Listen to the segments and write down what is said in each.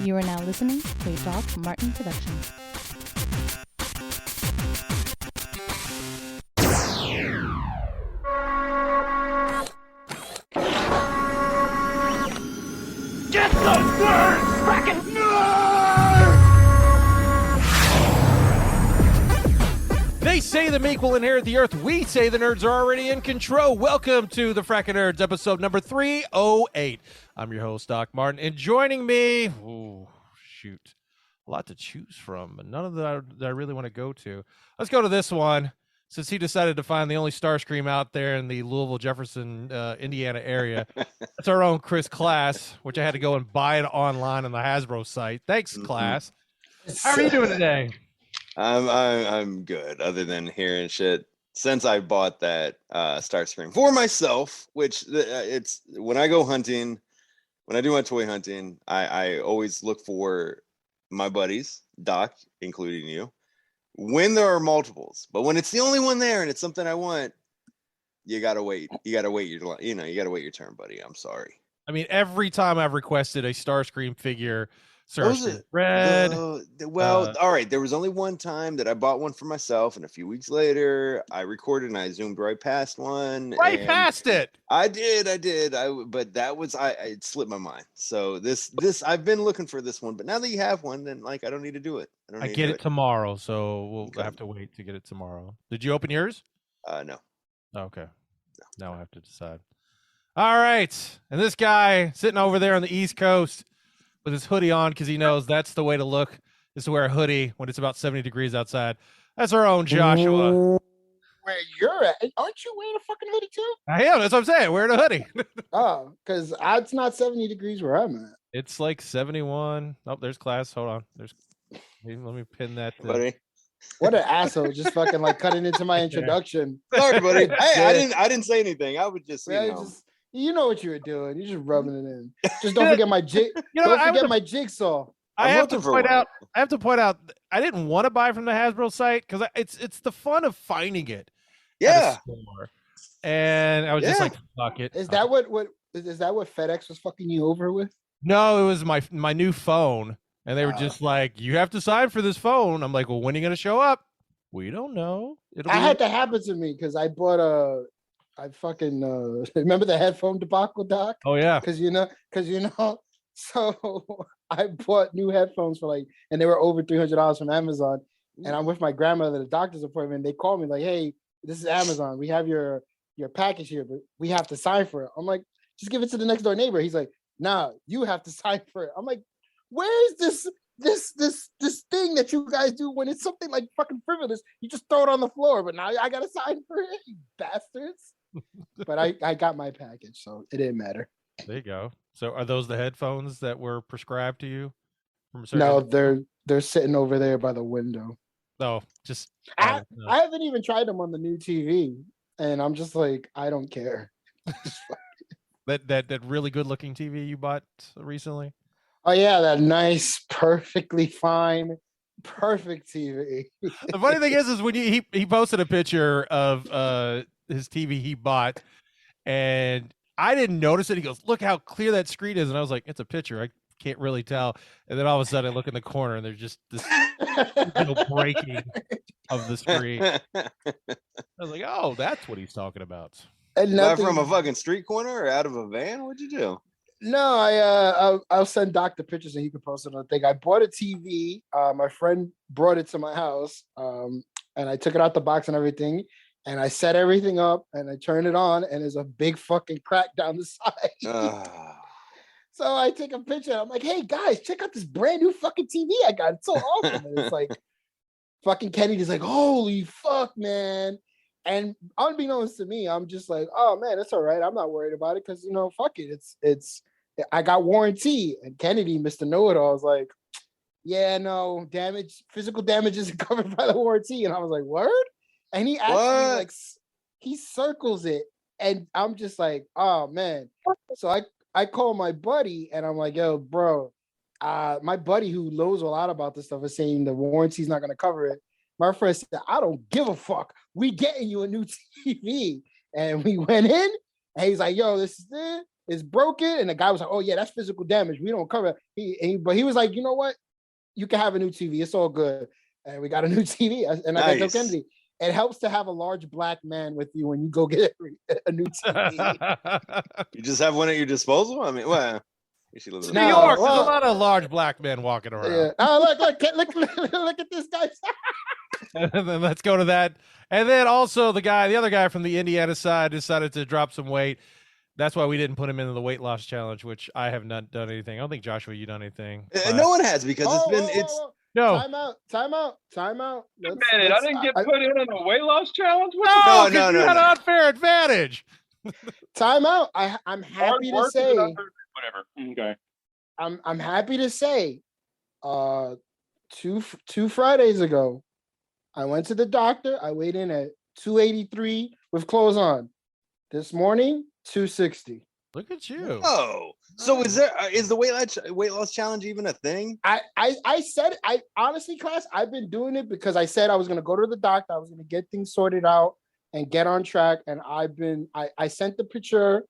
You are now listening to a Doc Martin production. Get those nerds! Frackin' nerds! They say the meek will inherit the earth. We say the nerds are already in control. Welcome to the Frackin' Nerds, episode number 308. I'm your host, Doc Martin, and joining me, a lot to choose from, but none of that I really want to go to. Let's go to this one, since he decided to find the only Starscream out there in the Louisville, Jefferson, Indiana area. That's our own Chris Class, which I had to go and buy it online on the Hasbro site. Thanks, Class. How are you doing today? I'm good, other than hearing shit since I bought that Starscream for myself, which it's when I go hunting, when I do my toy hunting, I always look for my buddies, Doc, including you, when there are multiples. But when it's the only one there and it's something I want, you gotta wait. You gotta wait your turn, buddy. I'm sorry. I mean, every time I've requested a Starscream figure, red. All right. There was only one time that I bought one for myself, and a few weeks later, I recorded and I zoomed right past one. Right past it. I did. But that was it slipped my mind. So this I've been looking for this one, but now that you have one, then I don't need to do it. I get it tomorrow, so we'll have to wait to get it tomorrow. Did you open yours? No. Okay. No. Now I have to decide. All right, and this guy sitting over there on the East Coast with his hoodie on because he knows that's the way to look, is to wear a hoodie when it's about 70 degrees outside. That's our own Joshua. Where you're at, aren't you wearing a fucking hoodie too? I am. That's what I'm saying. Wearing a hoodie. Oh, because it's not 70 degrees where I'm at. It's like 71. Oh, there's Class. Hold on. Let me pin that. Buddy. What an asshole! Just fucking like cutting into my introduction. Sorry, buddy. Hey, I didn't say anything. I would just, you know what you were doing. You're just rubbing it in. Just don't forget my my jigsaw. I have to point out. I didn't want to buy from the Hasbro site because it's the fun of finding it. Yeah. And I was just like, fuck it. Is that what FedEx was fucking you over with? No, it was my new phone, and they were just like, you have to sign for this phone. I'm like, well, when are you gonna show up? We don't know. I had to happen to me because I bought I fucking remember the headphone debacle, Doc? Oh yeah. Because you know, so I bought new headphones and they were over $300 from Amazon. And I'm with my grandmother at the doctor's appointment. They called me like, "Hey, this is Amazon. We have your package here, but we have to sign for it." I'm like, "Just give it to the next door neighbor." He's like, "Nah, you have to sign for it." I'm like, "Where is this thing that you guys do when it's something like fucking frivolous? You just throw it on the floor, but now I gotta sign for it, you bastards." But I got my package, so it didn't matter. There you go. So are those the headphones that were prescribed to you? No, they're sitting over there by the window. Oh, just I haven't even tried them on the new TV, and I'm just like, I don't care. that really good looking TV you bought recently? Oh yeah, that nice, perfectly fine, perfect TV. The funny thing is when he posted a picture of his TV he bought, and I didn't notice it. He goes, "Look how clear that screen is," and I was like, "It's a picture. I can't really tell." And then all of a sudden, I look in the corner, and there's just this little breaking of the screen. I was like, "Oh, that's what he's talking about." And from a fucking street corner or out of a van? What'd you do? No, I'll send Doc the pictures and he can post it on the thing. I bought a TV. My friend brought it to my house, and I took it out the box and everything, and I set everything up and I turned it on, and there's a big fucking crack down the side. So I take a picture. And I'm like, "Hey guys, check out this brand new fucking TV I got. It's so awesome!" And it's like, fucking Kennedy's like, "Holy fuck, man!" And unbeknownst to me, I'm just like, "Oh man, it's all right. I'm not worried about it because fuck it. It's I got warranty." And Kennedy, Mr. Know-It-All, was like, "Yeah, no physical damage isn't covered by the warranty." And I was like, "Word?" And he actually he circles it, and I'm just like, "Oh man." So I call my buddy, and I'm like, "Yo, bro, my buddy who knows a lot about this stuff is saying the warranty's not gonna cover it." My friend said, "I don't give a fuck. We getting you a new TV." And we went in, and he's like, "Yo, this is it." is broken. And the guy was like, oh yeah, that's physical damage. We don't cover it. But he was like, you know what? You can have a new TV. It's all good. And we got a new TV. And I told Kennedy, it helps to have a large black man with you when you go get a new TV. You just have one at your disposal? I mean, well, she lives in New York, there's a lot of large black men walking around. Yeah. Oh, look at this guy. And then let's go to that. And then also the other guy from the Indiana side decided to drop some weight. That's why we didn't put him into the weight loss challenge, which I have not done anything. I don't think, Joshua, you done anything. No one has, because it's no. Time out. Wait a minute, I didn't get put in on the weight loss challenge? No, you had an unfair advantage. Time out. I'm happy to say. Whatever. Okay. I'm happy to say, two Fridays ago, I went to the doctor. I weighed in at 283 with clothes on. This morning, 260. Look at you. Oh, so is the weight loss challenge even a thing? I said, I honestly, class, I've been doing it because I said I was going to go to the doctor. I was going to get things sorted out and get on track. And I sent the picture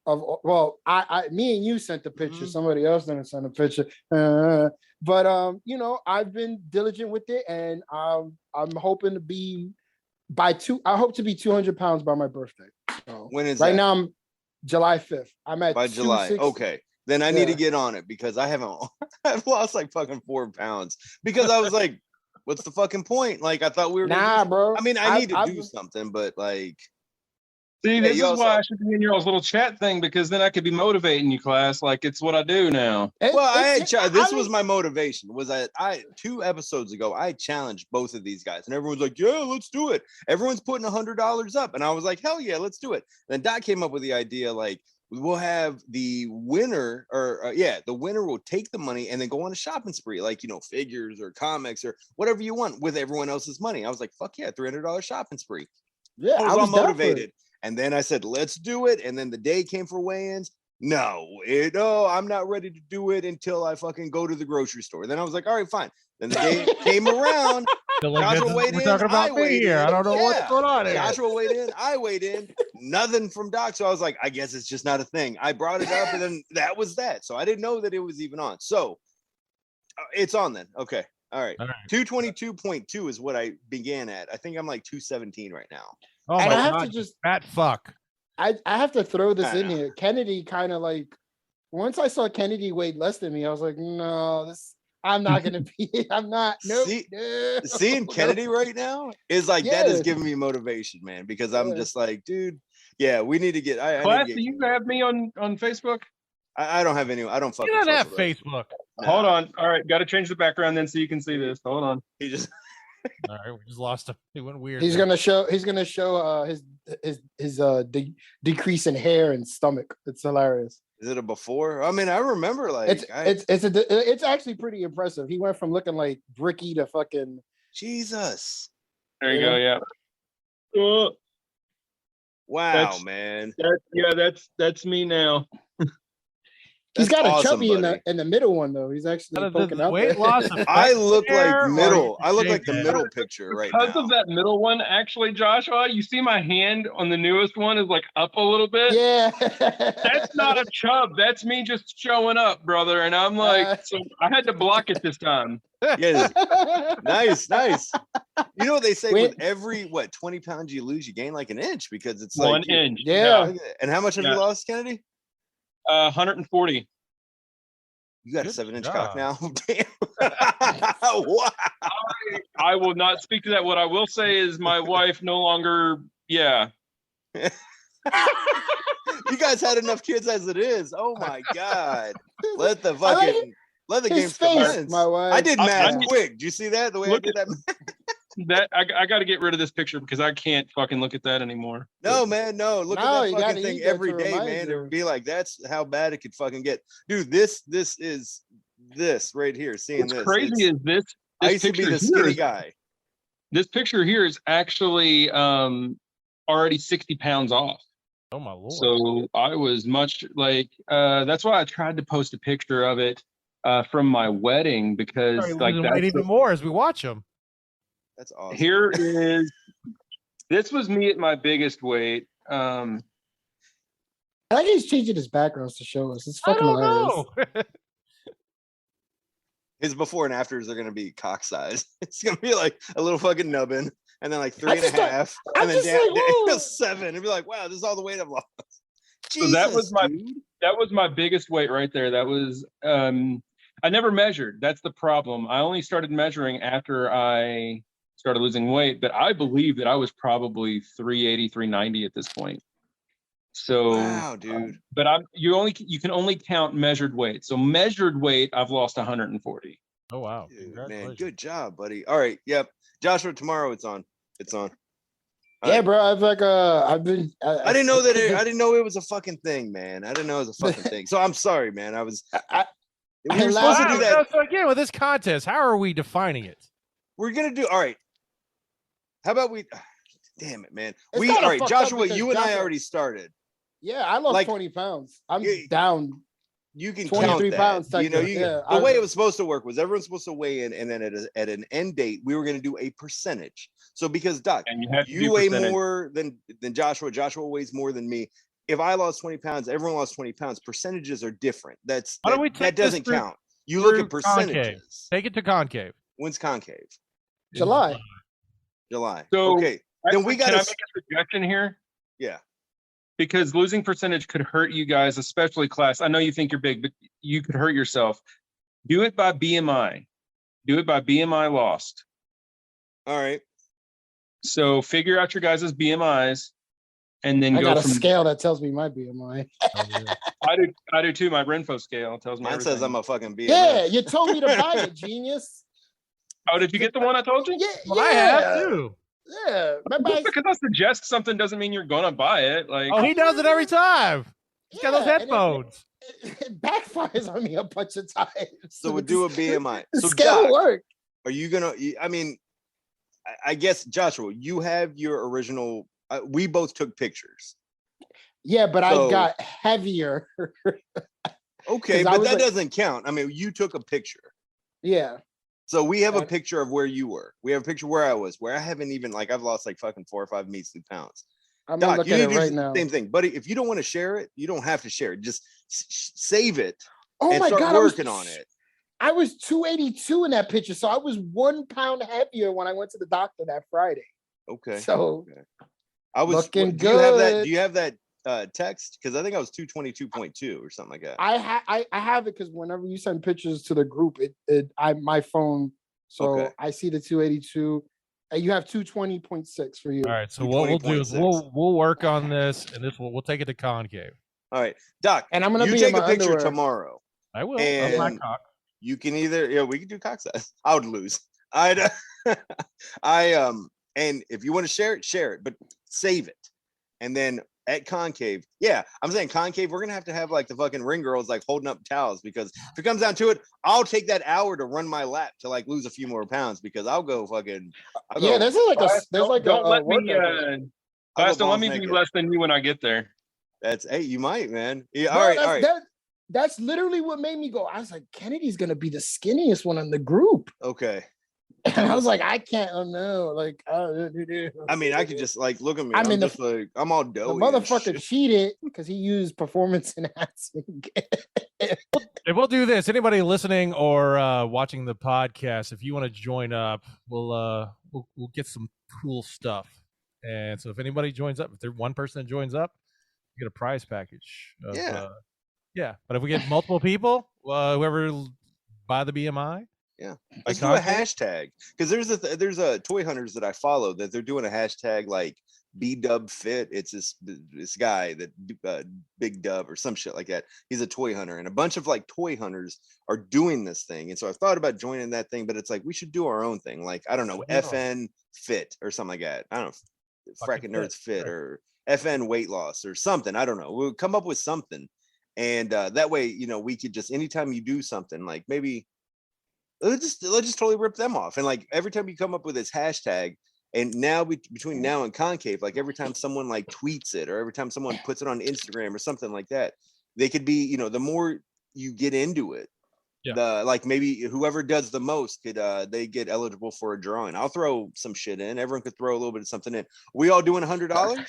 of, well, me and you sent the picture. Somebody else didn't send a picture. But you know, I've been diligent with it, and I'm hoping to be I hope to be 200 pounds by my birthday. So when is right that? now? I'm July 5th. I'm at by July. 260. Okay, then I need to get on it, because I've lost like fucking 4 pounds, because I was like, what's the fucking point? Like, I thought we were bro. I mean, I need to do something, but like, see, this is why I should be in your little chat thing, because then I could be motivating you, class. Like, it's what I do now. This was my motivation. Was that 2 episodes ago, I challenged both of these guys, and everyone's like, yeah, let's do it. Everyone's putting $100 up, and I was like, hell yeah, let's do it. Then Doc came up with the idea, like, we'll have the winner, the winner will take the money and then go on a shopping spree, like, you know, figures or comics or whatever you want with everyone else's money. I was like, fuck yeah, $300 shopping spree. Yeah, I was all motivated. And then I said, let's do it. And then the day came for weigh-ins. No, I'm not ready to do it until I fucking go to the grocery store. Then I was like, all right, fine. Then the day came around. Joshua weighed in. We're talking about me here. I don't know what's going on here. Joshua weighed in. I weighed in. Nothing from Doc. So I was like, I guess it's just not a thing. I brought it up, and then that was that. So I didn't know that it was even on. So it's on then. Okay. All right. 222.2 is what I began at. I think I'm like 217 right now. Oh and my I have God, to just fat fuck. I have to throw this in here. Kennedy kind of like, once I saw Kennedy weighed less than me, I was like, no, I'm not gonna be. I'm not. Nope. Seeing Kennedy right now is like, that is giving me motivation, man. Because I'm just like, dude, yeah, we need to get. Class, do you have me on Facebook? I don't have any. I don't fucking. You don't have Facebook. Hold on. All right, got to change the background then so you can see this. Hold on. He just. All right, we just lost him. He went weird. He's gonna show his decrease in hair and stomach. It's hilarious. Is it a before? I mean, I remember like it's actually pretty impressive. He went from looking like Bricky to fucking Jesus. There you go. Yeah. Wow, man. That's me now. He's got awesome, a chubby buddy. in the middle one though. He's actually poking out weight there. loss. I look like middle. I look like the middle picture right now. Because of that middle one, actually, Joshua, you see my hand on the newest one is like up a little bit. Yeah. That's not a chub. That's me just showing up, brother. And I'm like, so I had to block it this time. Yeah. Nice. You know what they say, with every 20 pounds you lose, you gain like an inch, because it's like 1 inch. Yeah. And how much have you lost, Kennedy? 140. You got a 7-inch cock now? Damn. Wow. I will not speak to that. What I will say is my wife no longer, You guys had enough kids as it is. Oh my God. Let the game commence. My wife. I did math quick. Do you see that? The way I did that? That I got to get rid of this picture because I can't fucking look at that anymore. No, man, no. Look at that fucking thing every day, man. You. It would be like, that's how bad it could fucking get. Dude, this is this right here. Seeing What's this. Crazy is this I used to be the skinny guy. This picture here is actually already 60 pounds off. Oh my Lord. So I was much like, that's why I tried to post a picture of it from my wedding, because like that's even more as we watch them. That's awesome. Here is, this was me at my biggest weight. I like he's changing his backgrounds to show us. It's I fucking don't hilarious. know. His before and afters are gonna be cock size. It's gonna be like a little fucking nubbin, and then like 3.5, I'm and then just like, whoa. 7. It'd be like, wow, this is all the weight I've lost. So that was my dude. that was my biggest weight right there. That was I never measured. That's the problem. I only started measuring after I started losing weight, but I believe that I was probably 380, 390 at this point. So Wow, dude. But you can only count measured weight. So measured weight, I've lost 140. Oh wow. Dude, man, Congratulations. good job, buddy. All right, yep. Joshua, tomorrow it's on. It's on. All Yeah, right. bro. I've been. I didn't know that. I didn't know it was a fucking thing, man. I didn't know it was a fucking thing. So I'm sorry, man. We were supposed to do that. So again, with this contest, how are we defining it? We're gonna do. All right. How about we? Damn it, man. It's All kinda right, fucked up Joshua. because You and I Joshua- already started. Yeah, I lost Like- 20 pounds. I'm Yeah. down. You can 23 count that. pounds, You know, technically, yeah. the way it was supposed to work was everyone's supposed to weigh in, and then at an end date, we were going to do a percentage. So because Doc, And you have to you do weigh percentage. more than Joshua. Joshua weighs more than me. If I lost 20 pounds, everyone lost 20 pounds. Percentages are different. Why That don't we take that this doesn't through- count. You look through at percentages. Take it to concave. When's concave? July. July. So- Okay. Then we Can I gotta- make a suggestion here? Yeah. Because losing percentage could hurt you guys, especially class. I know you think you're big, but you could hurt yourself. Do it by BMI. Do it by BMI lost. All right. So figure out your guys' BMIs and then I go got a from scale that tells me my BMI. I do too. My Renfo scale tells me Mine everything. says I'm a fucking BMF. Yeah, you told me to buy it, genius. Oh, did you get the one I told you? Yeah, Well, I have yeah, too. yeah. Remember Just because I suggest something doesn't mean you're gonna buy it. Like, Oh, he does it every time. He's got those yeah, and headphones. it backfires on me a bunch of times. So we'll do a BMI. The So scale Doc, work. are you gonna? I mean, I guess Joshua, you have your original. We both took pictures. Yeah, but So- I got heavier. Okay, 'Cause I but was that like- doesn't count. I mean, you took a picture. Yeah. So we have a And- picture of where you were. We have a picture where I was, where I haven't even I've lost like fucking 4 or 5 measly pounds. I'm gonna Doc, look you at need it to do right the now. same thing, buddy. If you don't want to share it, you don't have to share it. Just save it Oh and my start god, working on it. I was 282 in that picture, so I was 1 pound heavier when I went to the doctor that Friday. Okay. So I was looking do you have that? good. Do you have that text? Because I think I was 222.2 or something like that. I have it because whenever you send pictures to the group, my phone. So Okay. I see the 282, and you have 220.6 for you. All right. So what we'll do is 20.6. we'll work on this, and we'll take it to concave. All right, Doc. And I'm gonna You be take in a my picture underwear. tomorrow. I will. Of my And- cock. You can either we can do cock size. I would lose. And if you want to share it, but save it. And then at concave, yeah, I'm saying concave, we're gonna have to have like the fucking ring girls like holding up towels, because if it comes down to it, I'll take that hour to run my lap to like lose a few more pounds, because I'll go fucking Yeah, there's like a don't let me. I'll workout. go Class, don't let balls me be naked. less than you when I get there. That's hey, you might, man. Yeah, Bro, all that's, right. that's literally what made me go. I was like, Kennedy's gonna be the skinniest one in the group, Okay. and I was like, I can't. Oh no, like, I mean, I could just like look at me. I I'm mean, just like I'm all the doughy. and motherfucker shit. cheated because he used performance enhancing. If we'll do this, anybody listening or watching the podcast, if you want to join up, we'll get some cool stuff. And so if anybody joins up, if there's one person that joins up, you get a prize package. Yeah. Yeah. But if we get multiple people, whoever buy the BMI, Let's do a concave? hashtag, because there's a toy hunters that I follow that they're doing a hashtag like BDubFit. It's this guy that Big Dub or some shit like that. He's a toy hunter, and a bunch of like toy hunters are doing this thing. And so I thought about joining that thing, but it's like we should do our own thing. Like I don't know, Yeah. FN Fit or something like that. I don't know, Fucking Fracking Nerds fit, Fit or FN Weight Loss or something. I don't know. We'll come up with something, and that way, we could just anytime you do something like maybe. Let's just totally rip them off. And like every time you come up with this hashtag, and now between now and concave, like every time someone like tweets it or every time someone puts it on Instagram or something like that, they could be, the more you get into it, Yeah. the like maybe whoever does the most could they get eligible for a drawing. I'll throw some shit in. Everyone could throw a little bit of something in. We all doing $100?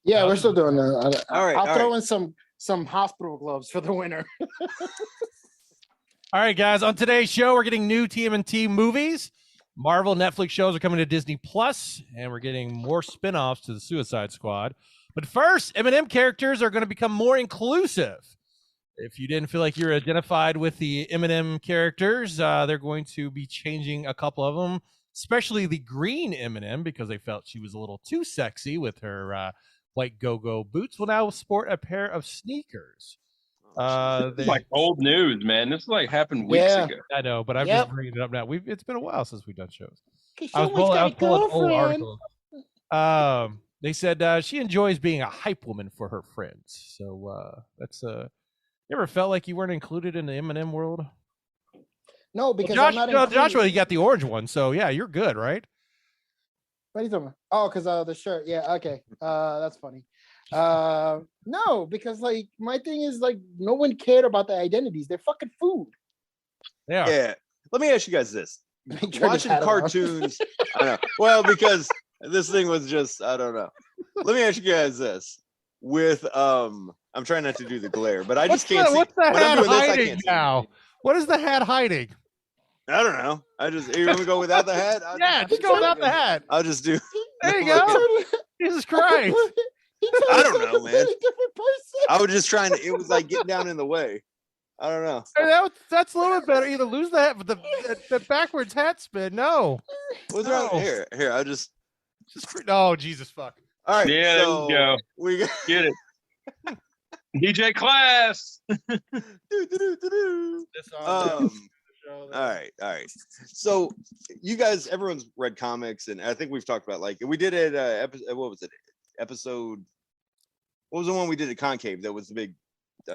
Yeah, we're still doing that. All right, I'll all throw right. in some some hospital gloves for the winner. All right, guys. On today's show, we're getting new TMNT movies. Marvel Netflix shows are coming to Disney Plus, and we're getting more spin-offs to the Suicide Squad. But first, Eminem characters are going to become more inclusive. If you didn't feel like you're identified with the Eminem characters, they're going to be changing a couple of them, especially the green Eminem, because they felt she was a little too sexy with her white go-go boots. Will now sport a pair of sneakers. This is like old news, man. This like happened weeks Yeah. ago. I know, but I'm Yep. just bringing it up now. It's been a while since we've done shows. I was Someone's pulling got a old girlfriend. articles. They said she enjoys being a hype woman for her friends. So that's you ever felt like you weren't included in the Eminem world? No, because Well, I'm not Joshua, included. you got the orange one, so yeah, you're good, right? What are you talking about? Oh, because the shirt. Yeah, okay. That's funny. No, because like my thing is like no one cared about the identities. They're fucking food. Yeah. Yeah. Let me ask you guys this. Turn his Watching hat around. cartoons. I know. Well, because this thing was just, I don't know. Let me ask you guys this. With I'm trying not to do the glare, but I just can't see. What's the when I'm hat doing this, I hiding can't see now? anything. What is the hat hiding? I don't know. You want me to go without the hat? Yeah, just go without the hat. I'll just do. There you go. Jesus Christ. I don't know, man. Different person. I was just trying to. It was like getting down in the way. I don't know. Hey, that's a little bit better. Either lose the hat, but the backwards hat spin. No. What's wrong? No. Here. I just. Oh, Jesus fuck. All right. Yeah, so there you go. We got. Get it. DJ Class. Do-do-do-do-do. All right. So you guys, everyone's read comics, and I think we've talked about like we did it. What was it? Episode. What was the one we did at Concave? That was the big.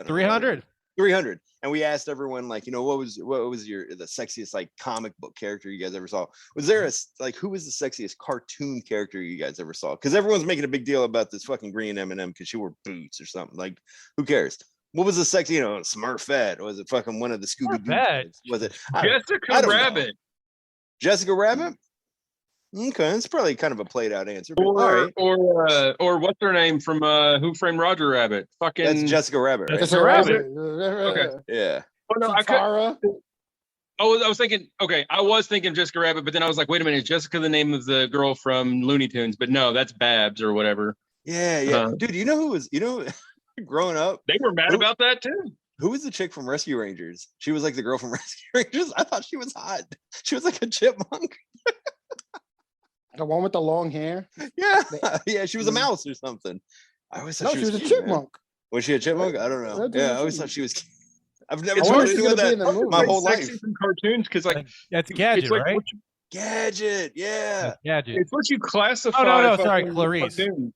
300. 300, and we asked everyone like, what was the sexiest like comic book character you guys ever saw? Was there who was the sexiest cartoon character you guys ever saw? Because everyone's making a big deal about this fucking green M&M because she wore boots or something. Like, who cares? What was the sexy, Smurfette? Or was it fucking one of the Scooby Doo? Smurfette? Was it Jessica I don't know. Rabbit. Jessica Rabbit? Okay, it's probably kind of a played out answer. But all right, Or what's her name from Who Framed Roger Rabbit? Fucking that's Jessica Rabbit, right? It's a Rabbit. rabbit. Okay. Yeah. Oh, no, I could, Tara. I was thinking. Okay, I was thinking Jessica Rabbit, but then I was like, wait a minute, is Jessica the name of the girl from Looney Tunes? But no, that's Babs or whatever. Yeah. Dude, you know who was? Growing up, They were mad about that too. who was the chick from Rescue Rangers? She was like the girl from Rescue Rangers. I thought she was hot. She was like a chipmunk. The one with the long hair. Yeah, yeah. She was a mouse or something. I always thought No, she was a cute, man. chipmunk. Was she a chipmunk? I don't know. That dude Yeah, was I always cute. thought she was cute. I've never It's known hard anyone to with be in that the movie. my whole Sexy life. from cartoons because like That's a gadget, it's like right? Gadget, yeah. Gadget. it's what you classify. Oh, no, fucking sorry, Clarice. cartoon.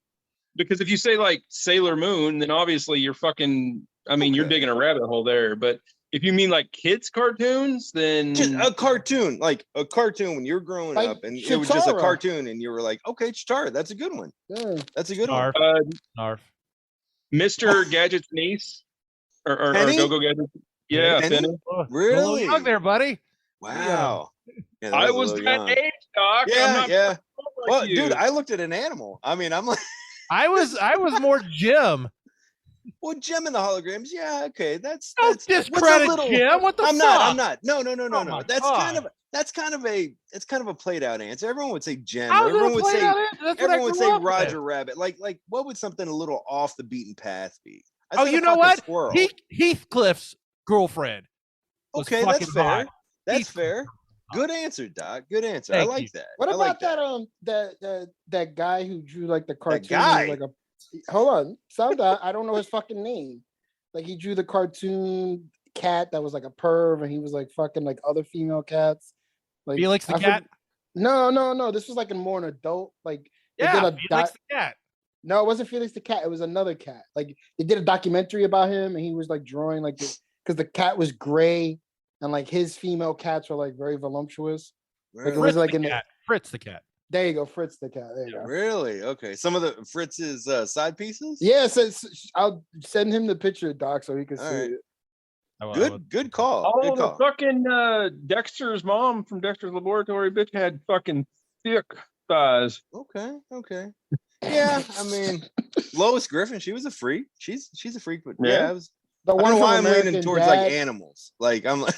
Because if you say like Sailor Moon, then obviously you're fucking. I mean, you're Okay. digging a rabbit hole there. But if you mean like kids cartoons, then Just a cartoon, like a cartoon when you were growing Like up, and it was just a Chitara. cartoon, and you were like, okay, Chitara, that's a good one. Yeah. That's a good Snarf. one. Snarf. Mr. Gadget's niece or Penny? Go-Go Gadget. Yeah, Penny? Penny. Oh, Really? young there, buddy. Wow. Yeah, that I a was little that young. age, Doc. I'm Yeah, not yeah. like Well, you. dude, I looked at an animal. I mean, I'm like, I was more Jim. well, Jim and the holograms. Yeah, okay, that's Don't what's a discredit little- Jim. What the I'm fuck? not. No. Oh my That's God. kind of a played out answer. Everyone would say Jim. How is it Everyone a would play say out answer? That's what I everyone would grew say up with. Roger Rabbit. Like what would something a little off the beaten path be? I Oh, said a you know fucking what? Squirrel. Heathcliff's girlfriend. was Okay, fucking that's fair. hot. That's Heath- fair. Good answer, Doc. Good answer. I Thank like you. that. What I like about that guy who drew like the cartoon? guy? Like hold on, I don't know his fucking name. Like he drew the cartoon cat that was like a perv, and he was like fucking like other female cats. Like Felix the I cat. No. This was like a more an adult. Like they Yeah, did a Felix the cat. No, it wasn't Felix the cat. It was another cat. Like they did a documentary about him, and he was like drawing like this because the cat was gray, and like his female cats were like very voluptuous. that. Like, it Really? was like the in the, cat. Fritz the cat. there you go, Fritz the cat. There you go. Really? Okay. Some of the Fritz's side pieces. Yeah, so I'll send him the picture, Doc, so he can see All right. it. Good call. Oh, Good the call. fucking Dexter's mom from Dexter's Laboratory bitch had fucking thick thighs. Okay. Yeah, I mean, Lois Griffin, she was a freak. She's a freak, but Yeah. yeah, I was. The I don't one know from why I'm leaning American towards Dad. like animals. Like I'm like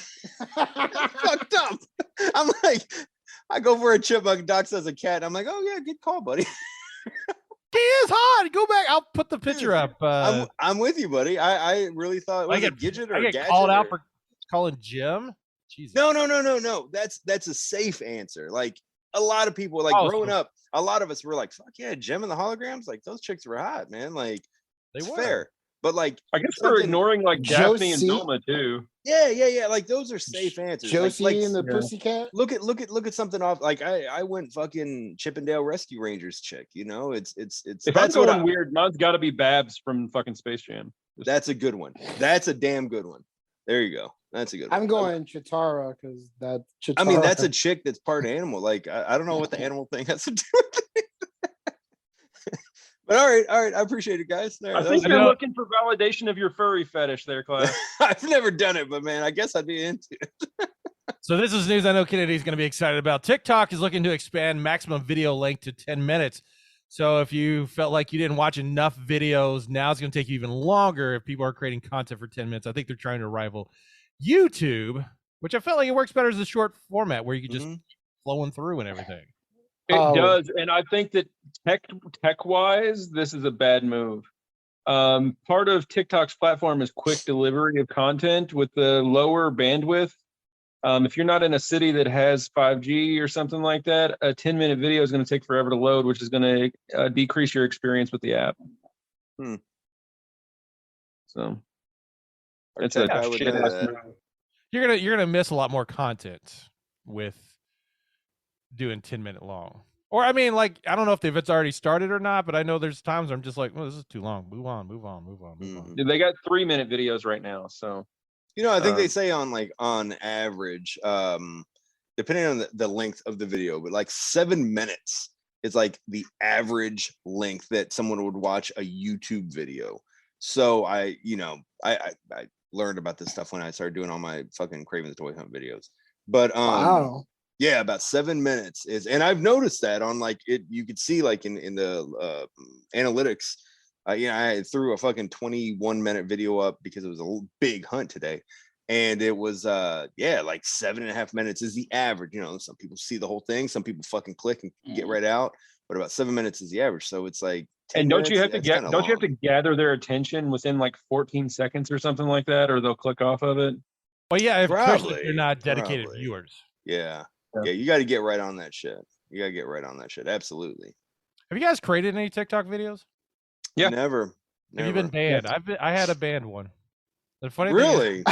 fucked up. I'm like, I go for a chipmunk. Doc says a cat. I'm like, oh yeah, good call, buddy. He is hot. Go back. I'll put the picture up. I'm with you, buddy. I really thought was it Gidget or I get Gadget called out or- for calling Jim. Jesus. No. That's a safe answer. Like a lot of people, like Oh, growing so- up, a lot of us were like, fuck yeah, Jim and the holograms. Like those chicks were hot, man. Like They it's were. fair. But like I guess we're something- ignoring like Daphne and Josie- Velma too. yeah. Like those are safe answers. Josie like, and the yeah. Pussycat. look at something off. Like I went fucking Chippendale Rescue Rangers chick. You know, it's If I'm that's what going I, weird, mine's got to be Babs from fucking Space Jam. that's a good one. That's a damn good one. There you go. That's a good one. I'm going Chitara because that. Chitara. I mean, that's a chick that's part animal. Like I don't know what the animal thing has to do with it. But all right. I appreciate it, guys. There, I that think was- you're know- looking for validation of your furry fetish there, Class. I've never done it, but man, I guess I'd be into it. So this is news I know Kennedy's going to be excited about. TikTok is looking to expand maximum video length to 10 minutes. So if you felt like you didn't watch enough videos, now it's going to take you even longer if people are creating content for 10 minutes. I think they're trying to rival YouTube, which I felt like it works better as a short format where you can just Mhm. flowing through and everything. It Oh. does, and I think that tech wise, this is a bad move. Part of TikTok's platform is quick delivery of content with the lower bandwidth. If you're not in a city that has 5G or something like that, a 10-minute video is going to take forever to load, which is going to decrease your experience with the app. Hmm. So Our it's a tech guy would shit know ass that. move. You're gonna miss a lot more content with doing 10-minute long. Or I mean, like, I don't know if it's already started or not, but I know there's times where I'm just like, well, this is too long. Move on. Mhm. They got 3-minute videos right now, so You know, I think they Um, say on average, depending on the length of the video, but like 7 minutes is like the average length that someone would watch a YouTube video. So I learned about this stuff when I started doing all my fucking Craven the Toy Hunt videos. But Wow. yeah, about 7 minutes is, and I've noticed that on like it, you could see like in the analytics. I threw a fucking 21-minute video up because it was a big hunt today, and it was like 7.5 minutes is the average. You know, some people see the whole thing, some people fucking click and get right out, but about 7 minutes is the average. So it's like 10 and don't you have minutes, to that's get kinda don't you have to long. gather their attention within like 14 seconds or something like that, or they'll click off of it? Well, yeah, especially if Probably, you're not dedicated probably. viewers. Yeah, Yeah. you got to get right on that shit. You got to get right on that shit. Absolutely. Have you guys created any TikTok videos? Yeah. Never. Have you been banned? Yes. I had a banned one. The funny thing Really?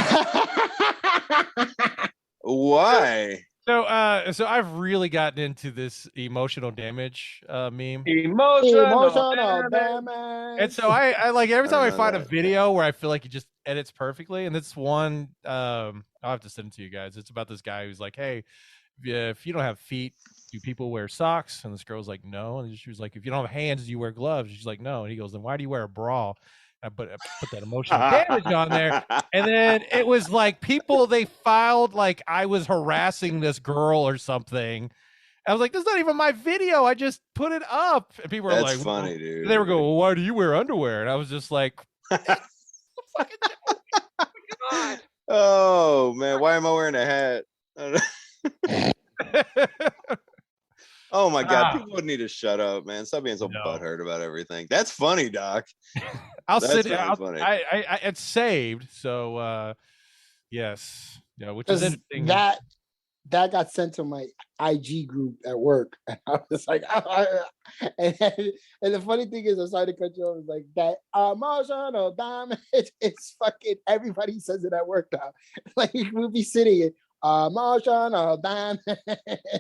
Why? so I've really gotten into this emotional damage meme. Emotional damage. damage. And so I like every I time I don't know find a that. video where I feel like it just edits perfectly, and this one I'll have to send it to you guys. It's about this guy who's like, hey, if you don't have feet, do people wear socks? And this girl's like, no. And she was like, if you don't have hands, do you wear gloves? She's like, no. And he goes, then why do you wear a bra? I put that emotional damage on there. And then it was like people, they filed like I was harassing this girl or something. I was like, that's not even my video. I just put it up. And people were That's like, funny, dude. they were going, well, why do you wear underwear? And I was just like, fucking God. Oh man, why am I wearing a hat? Oh my god, Ah. people would need to shut up, man. Stop being so No. butthurt about everything. That's funny, Doc. I'll That's sit. really I'll, funny. I it's saved. So yes, yeah, which is 'Cause interesting. that got sent to my IG group at work. And I was like, and the funny thing is, I'm sorry to cut you off. It's like that emotional damage. It's fucking everybody says it at work now. Like we'll be sitting in emotional damage.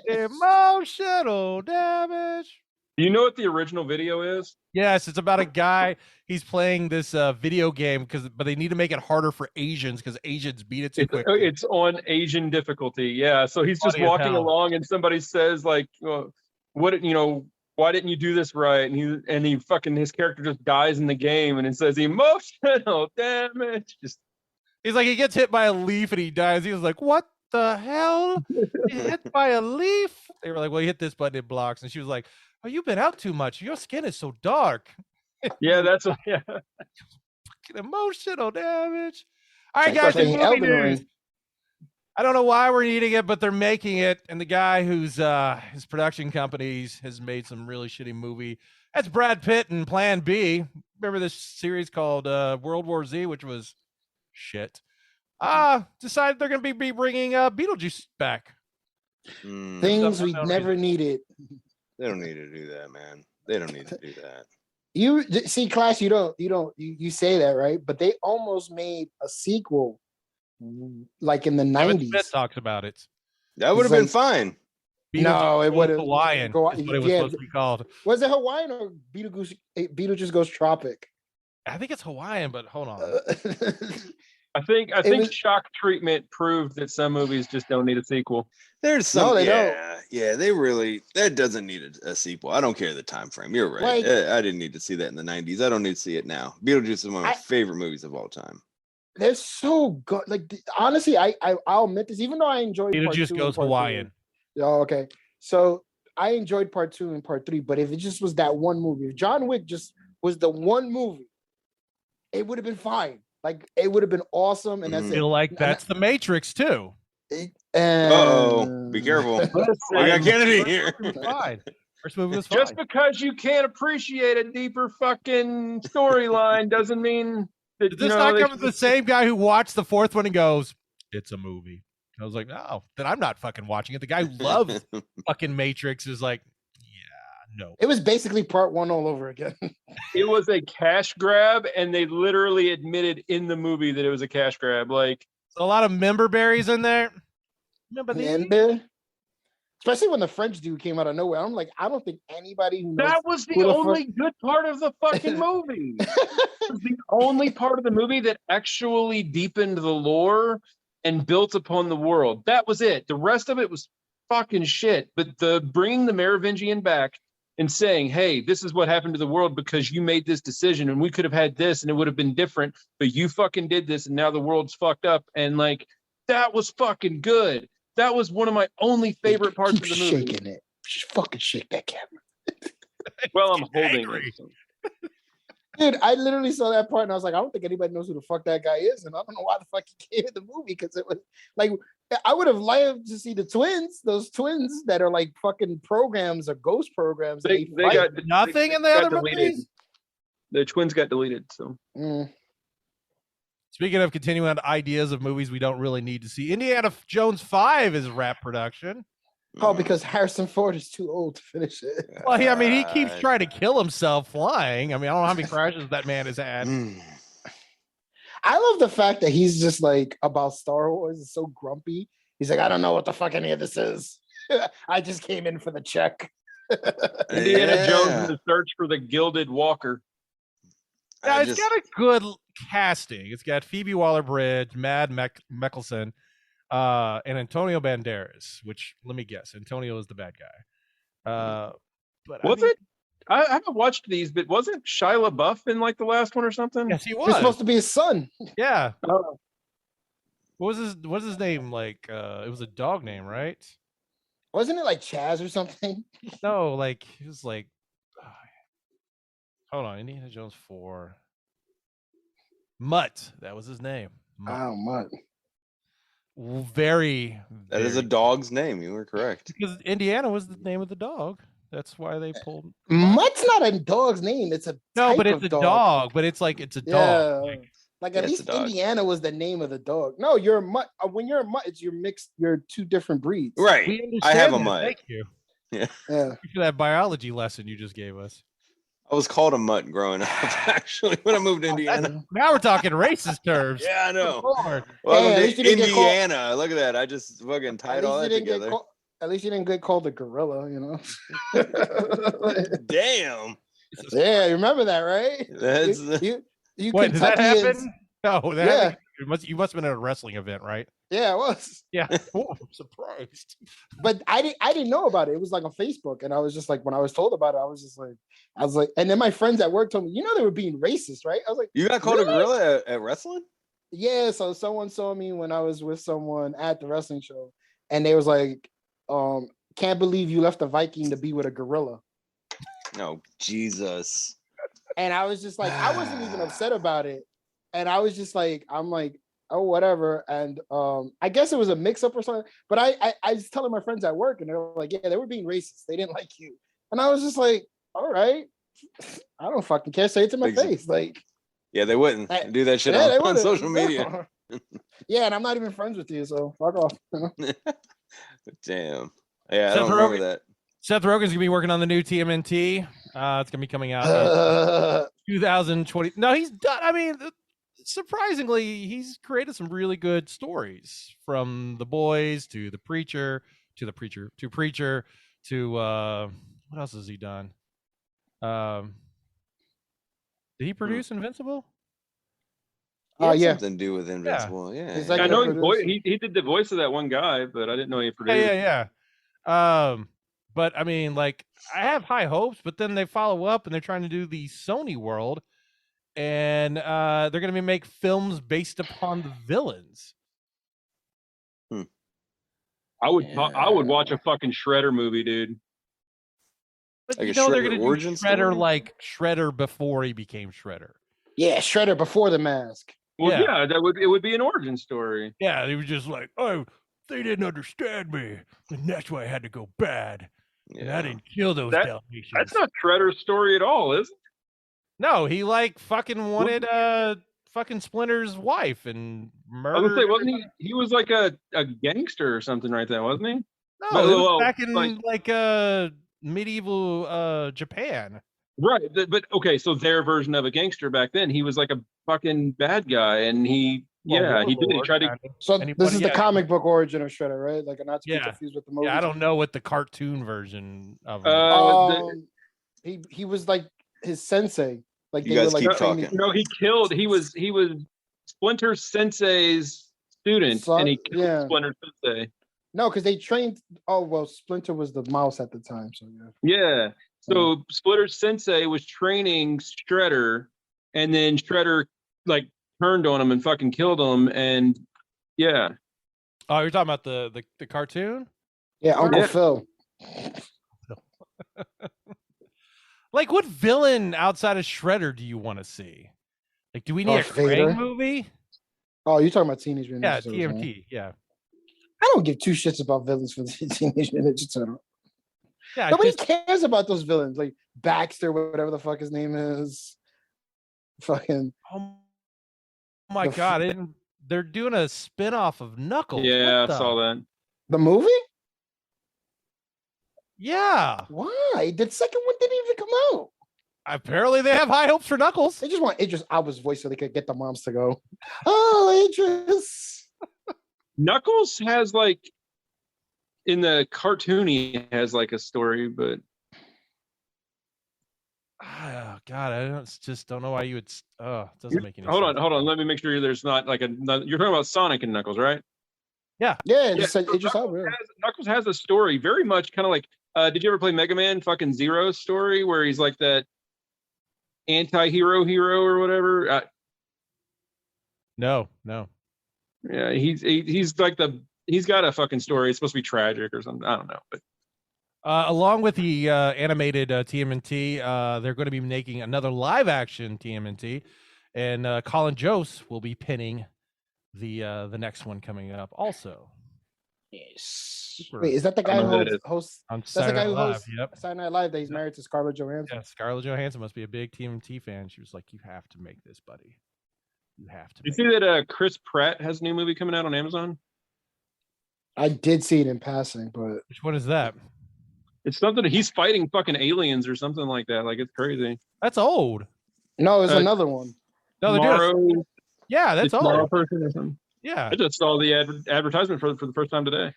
Emotional damage. Do you know what the original video is? Yes, it's about a guy. He's playing this video game but they need to make it harder for Asians because Asians beat it too quick. It's on Asian difficulty. Yeah. So he's just Funny as walking hell. along and somebody says like, what, why didn't you do this right? And he fucking, his character just dies in the game and it says emotional damage. Just He's like, he gets hit by a leaf and he dies. He was like, what the hell? You hit by a leaf? They were like, well, you hit this button, it blocks. And she was like, oh, you've been out too much. Your skin is so dark. Yeah, that's yeah. Emotional damage. All right, It's guys, like in movie Elden news. Ring. I don't know why we're eating it, but they're making it. And the guy who's his production companies has made some really shitty movie. That's Brad Pitt in Plan B. Remember this series called World War Z, which was shit. Decided they're going to be bringing Beetlejuice back. Things we No never needed. They don't need to do that, man. They don't need to do that. You see, Class, you say that, right? But they almost made a sequel like in the Kevin 90s. Smith talks about it. That would have It's been like- fine. No, it Beetlejuice would've- Hawaiian. go- Is what it was yeah. supposed to be called. Was it Hawaiian or Beetlejuice Goes Tropic? I think it's Hawaiian, but hold on. I think was- Shock Treatment proved that some movies just don't need a sequel. There's some, No, they yeah, they really, that doesn't need a sequel. I don't care the time frame. You're right. Like- I didn't need to see that in the 90s. I don't need to see it now. Beetlejuice is one of my I- favorite movies of all time. They're so good. Like honestly, I'll admit this. Even though I enjoyed part Beetlejuice 2 and Goes part Hawaiian. 3. Oh, okay. So I enjoyed part 2 and part 3, but if it just was that one movie, if John Wick just was the one movie, it would have been fine. Like it would have been awesome, and that's I it. feel like that's the Matrix too. Uh-oh. Be careful. I got Kennedy here. It was fine. First movie was fine. Just because you can't appreciate a deeper fucking storyline doesn't mean that Did this not come from the same guy who watched the fourth one and goes, "It's a movie"? I was like, no, then I'm not fucking watching it. The guy who loves fucking Matrix is like, yeah, no. It was basically part 1 all over again. It was a cash grab, and they literally admitted in the movie that it was a cash grab. Like, A lot of member berries in there. Remember these? And especially when the French dude came out of nowhere, I'm like, I don't think anybody who knows that was the who the only good part of the fucking movie. It was the only part of the movie that actually deepened the lore and built upon the world. That was it. The rest of it was fucking shit. But the bringing the Merovingian back and saying, hey, this is what happened to the world because you made this decision and we could have had this and it would have been different, but you fucking did this and now the world's fucked up. And like, that was fucking good. That was one of my only favorite parts Keep of the movie. shaking it. Just fucking shake that camera. Well, I'm holding angry. it. Dude, I literally saw that part and I was like, I don't think anybody knows who the fuck that guy is. And I don't know why the fuck he came in the movie because it was like, I would have liked to see the twins, those twins that are like fucking programs or ghost programs. They fight. got Nothing in the got other deleted. movies? The twins got deleted. So Speaking of continuing on ideas of movies we don't really need to see, Indiana Jones 5 is wrap production. Oh, because Harrison Ford is too old to finish it. Well, I mean, he keeps trying to kill himself flying. I mean, I don't know how many crashes that man has had. I love the fact that he's just like about Star Wars. Is so grumpy. He's like, I don't know what the fuck any of this is. I just came in for the check. Indiana Jones in the search for the Gilded Walker. Yeah, it's got a good casting. It's got Phoebe Waller-Bridge, Mikkelsen, and Antonio Banderas. Which, let me guess, Antonio is the bad guy. But Was it? I haven't watched these, but wasn't Shia LaBeouf in like the last one or something? Yes, he He's was. supposed to be his son. Yeah. Oh. What was his name? Like, it was a dog name, right? Wasn't it like Chaz or something? No, like he was like. Hold on, Indiana Jones 4. Mutt, that was his name. Mutt. Oh, man. Very. That is a very- dog's name. You were correct. Because Indiana was the name of the dog. That's why they pulled. Mutt's not a dog's name. It's a No, type but it's of a dog. But it's like it's a dog. Yeah. Like Yeah, at it's least a dog. Indiana was the name of the dog. No, you're a mutt. When you're a mutt, it's your mixed. You're two different breeds. Right. We I have understand a that. mutt. Thank you Yeah. for that biology lesson you just gave us. I was called a mutt growing up, actually, when I moved to Indiana. Now we're talking racist terms. Yeah, I know. Lord. Welcome at to least you didn't get called- Indiana. Look at that. I just fucking tied all that together. At least you didn't get called a gorilla. You know. Damn. Yeah, you remember that, right? That's You Wait, did that Kentuckians- happen? No, that Yeah. happened. You must have been at a wrestling event, right? Yeah, it was. Yeah. Oh, I'm surprised. But I didn't know about it. It was like on Facebook, and I was just like, when I was told about it, I was like, and then my friends at work told me, you know, they were being racist, right? I was like, you got called Really? a gorilla at wrestling? Yeah, so someone saw me when I was with someone at the wrestling show, and they was like, "Can't believe you left a Viking to be with a gorilla." No, Jesus. And I was just like, I wasn't even upset about it, and I was just like, I'm like, oh, whatever. And I guess it was a mix-up or something. But I was telling my friends at work, and they were like, yeah, they were being racist. They didn't like you, and I was just like, all right, I don't fucking care. Say it to my face, like. Yeah, they wouldn't do that shit Yeah, on social media. Yeah, and I'm not even friends with you, so fuck off. Damn. Yeah, I Seth don't remember Rogen- that. Seth Rogen's gonna be working on the new TMNT. It's gonna be coming out in 2020. No, he's done. I mean, surprisingly, he's created some really good stories, from The Boys to The Preacher to Preacher to what else has he done? Did he produce Invincible? He had yeah. something to do with Invincible. Yeah. He's like I know producer. he did the voice of that one guy, but I didn't know he produced. Yeah. But I mean, like, I have high hopes, but then they follow up and they're trying to do the Sony world, and they're going to make films based upon the villains. I would watch a fucking Shredder movie, dude. But Like you a know they're Shredder going to do origin Shredder story? like Shredder before he became Shredder. Yeah, Shredder before the mask. Well, Yeah. yeah, it would be an origin story. Yeah, he was just like, oh, they didn't understand me, and that's why I had to go bad. And I Yeah. didn't kill those That- Dalmatians. That's not Shredder's story at all, is it? No, he like fucking wanted fucking Splinter's wife and I was murdered. gonna say, wasn't he? He was like a gangster or something right there, wasn't he? No, But, it was well, back in like- medieval Japan. Right, but okay, so their version of a gangster back then, he was like a fucking bad guy, and he did. He tried to. So Anybody- this is the yeah. comic book origin of Shredder, right? Like not to be Yeah. confused with the movie. Yeah, I don't know what the cartoon version of it. He was like his sensei. Like You they were guys like keep training- talking. No, he was Splinter Sensei's student, So- and he killed yeah. Splinter Sensei. No, because they trained. Oh well, Splinter was the mouse at the time. So yeah. Yeah. So Splinter Sensei was training Shredder, and then Shredder like turned on him and fucking killed him, and yeah. Oh, you're talking about the cartoon? Yeah, Uncle Yeah. Phil. Like, what villain outside of Shredder do you want to see? Like, do we need a Darth Vader. Krang movie? Oh, you're talking about Teenage Mutant Yeah, Ninja Turtles, right? TMT. Yeah, I don't give two shits about villains for the Teenage Mutant Ninja Turtles. yeah. Nobody just- cares about those villains, like Baxter, whatever the fuck his name is. Fucking oh my the god! They're doing a spin-off of Knuckles. Yeah, What I the- saw that. the movie. Yeah, Why? The second one didn't even come out. apparently they have high hopes for Knuckles. They just want Idris Elba's voice so they could get the moms to go. Oh, Idris. Knuckles has like in the cartoon he has like a story, but Oh god, just don't know why you would. It doesn't make any hold sense. on. Let me make sure there's not like you're talking about Sonic and Knuckles, right? Yeah, Yeah, just said so Idris Elba. yeah. Knuckles has a story very much kind of like did you ever play Mega Man fucking Zero's story where he's like that anti-hero or whatever? No. Yeah, he's like he's got a fucking story. It's supposed to be tragic or something. I don't know. But Along with the animated TMNT, they're going to be making another live-action TMNT, and Colin Jost will be pinning the next one coming up also. Wait, is that the guy know who who that hosts? On That's the Saturday guy Night who Live. hosts Yep. Saturday Night Live that he's married to Scarlett Johansson. Yeah, Scarlett Johansson must be a big TMNT fan. She was like, "You have to make this, buddy. You have to." you Make see it." that Chris Pratt has a new movie coming out on Amazon? I did see it in passing, but Which one is that? It's something he's fighting fucking aliens or something like that. Like it's crazy. That's old. no, it's Uh, another one. No, they're doing. Tomorrow, Yeah, that's the Tomorrow old. Person or something. Yeah. I just saw the advertisement for the first time today.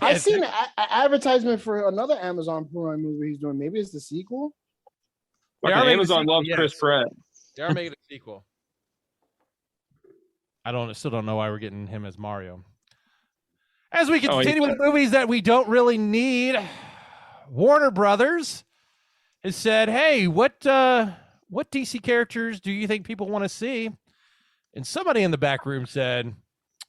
I Shit. seen an advertisement for another Amazon Prime movie he's doing. Maybe it's the sequel. They Fucking are making a Amazon sequel, loves Chris yes. Pratt. They are making a sequel. I still don't know why we're getting him as Mario. As we Oh, continue with movies that we don't really need, Warner Brothers has said, "Hey, what DC characters do you think people want to see And somebody in the back room said,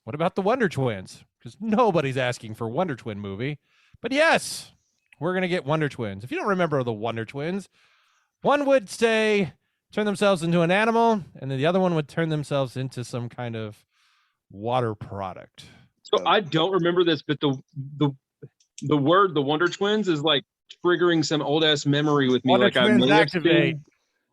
what about the Wonder Twins? Because nobody's asking for Wonder Twin movie. But yes, we're going to get Wonder Twins. If you don't remember the Wonder Twins, one would say turn themselves into an animal, and then the other one would turn themselves into some kind of water product. So I don't remember this, but the word the Wonder Twins is like triggering some old ass memory with me. Wonder like I Twins may have activate seen-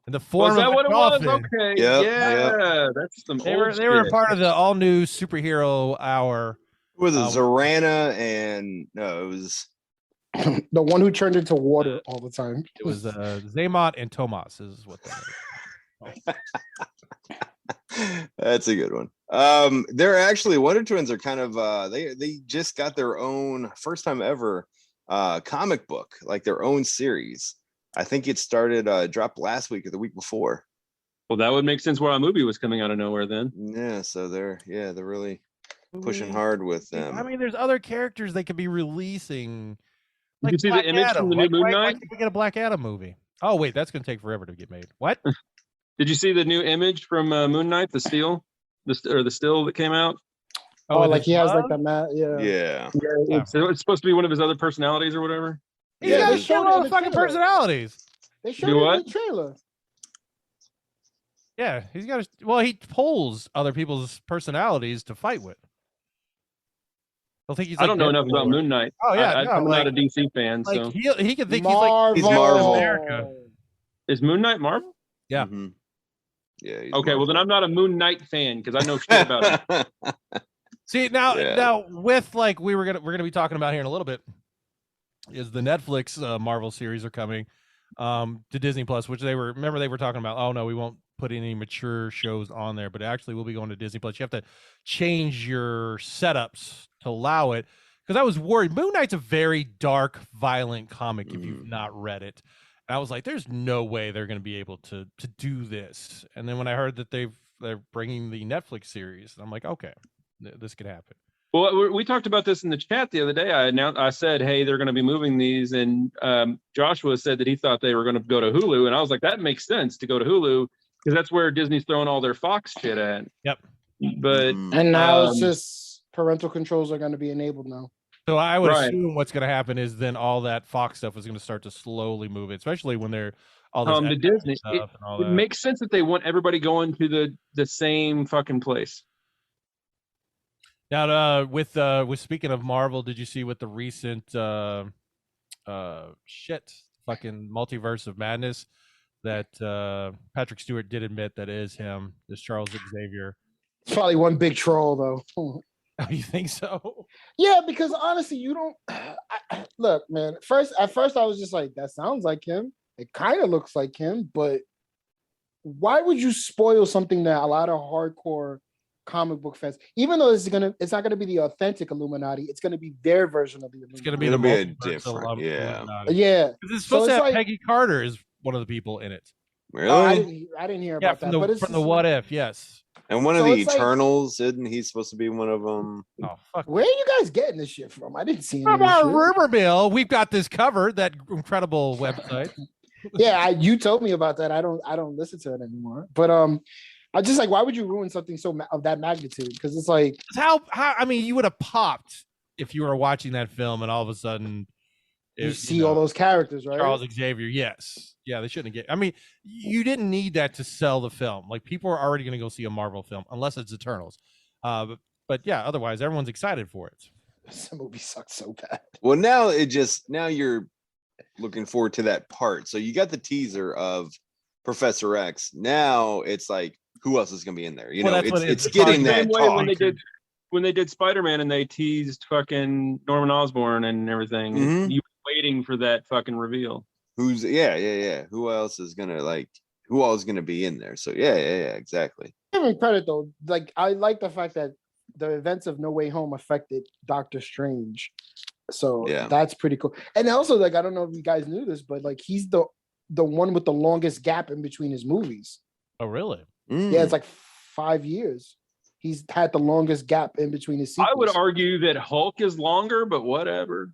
in the form Was that of a what it dolphin. was? Okay. Yep, Yeah, that's some They old were a shit. part of the all new superhero hour. Was it Um, Zorana and no, it was The one who turned into water all the time. It was Zaymot and Tomas is what that is. that's a good one. They're actually Wonder Twins are kind of they just got their own first time ever comic book, like their own series. I think it started dropped last week or the week before. Well, that would make sense why a movie was coming out of nowhere then. Yeah, so they're really pushing hard with them. I mean, there's other characters they could be releasing. Did you see the Black image Adam. from the new Moon Why Knight? can't we get a Black Adam movie? Oh wait, that's going to take forever to get made. What? Did you see the new image from Moon Knight, the still that came out? Oh, with like his he has like love? the mat. Yeah. Yeah. Yeah. It's supposed to be one of his other personalities or whatever. He's Yeah, got they a showed it shitload in of the fucking trailer. personalities. They showed Do it what? in the trailer. Yeah, he's got. He pulls other people's personalities to fight with. I think he's. I don't know enough about Deadpool. Moon Knight. Oh yeah, I'm no, not a DC fan, like so he can think Marvel. He's Marvel. America. is Moon Knight Marvel? Yeah. Mhm. Yeah. he's Okay, well then I'm Marvel. not a Moon Knight fan because I know shit about him. See now, Yeah. now with like we're gonna be talking about here in a little bit, is the Netflix Marvel series are coming to Disney Plus, which they were talking about. Oh no, we won't put any mature shows on there, but actually we'll be going to Disney Plus. You have to change your setups to allow it because I was worried. Moon Knight's a very dark, violent comic if you've not read it. And I was like, there's no way they're going to be able to do this. And then when I heard that they're bringing the Netflix series, I'm like, okay, this could happen. Well, we talked about this in the chat the other day. I said, hey, they're going to be moving these, and Joshua said that he thought they were going to go to Hulu, and I was like, that makes sense to go to Hulu because that's where Disney's throwing all their Fox shit at. Yep. But And now it's Um, just parental controls are going to be enabled now. So I would Right. assume what's going to happen is then all that Fox stuff is going to start to slowly move it, especially when they're all this to X-Men Disney, stuff and all it that. makes sense that they want everybody going to the same fucking place. Now, with speaking of Marvel, did you see what the recent fucking Multiverse of Madness that Patrick Stewart did admit that is him, this Charles Xavier? It's probably one big troll though. Oh, you think so? Yeah, because honestly, you don't look, man. At first, I was just like, that sounds like him. It kind of looks like him, but why would you spoil something that a lot of hardcore comic book fans, even though it's not gonna be the authentic Illuminati, it's gonna be their version of the Illuminati. It's going to be It'll the be a multiverse different, of yeah. Illuminati. Yeah. 'Cause it's So supposed to it's have like- Peggy Carter is one of the people in it. Really? Oh, I didn't hear Yeah, about that. But it's from the just- What If, yes. And one of So the it's like- Eternals, isn't he supposed to be one of them? Oh fuck. Where are you guys getting this shit from? I didn't see any From of this our shit. rumor mill, we've got this covered. That incredible website. Yeah, you told me about that. I don't listen to it anymore. But I just like, why would you ruin something of that magnitude? Because it's like, How I mean, you would have popped if you were watching that film, and all of a sudden you see all those characters, right? Charles Xavier. Yes, yeah, they shouldn't get. I mean, you didn't need that to sell the film. Like people are already going to go see a Marvel film unless it's Eternals. But yeah, otherwise everyone's excited for it. This movie sucks so bad. Well, now you're looking forward to that part. So you got the teaser of Professor X. Now it's like, who else is going to be in there? You Well, know, that's what it's it's getting the that Same way talk. when they did Spider-Man and they teased fucking Norman Osborn and everything. Mhm. You were waiting for that fucking reveal. Who's yeah. Who else is who all is gonna be in there? So yeah, exactly. Give him credit though. Like I like the fact that the events of No Way Home affected Doctor Strange. So Yeah. that's pretty cool. And also, like, I don't know if you guys knew this, but like he's the one with the longest gap in between his movies. Oh, really? Yeah, it's like 5 years. He's had the longest gap in between his sequels. I would argue that Hulk is longer, but whatever.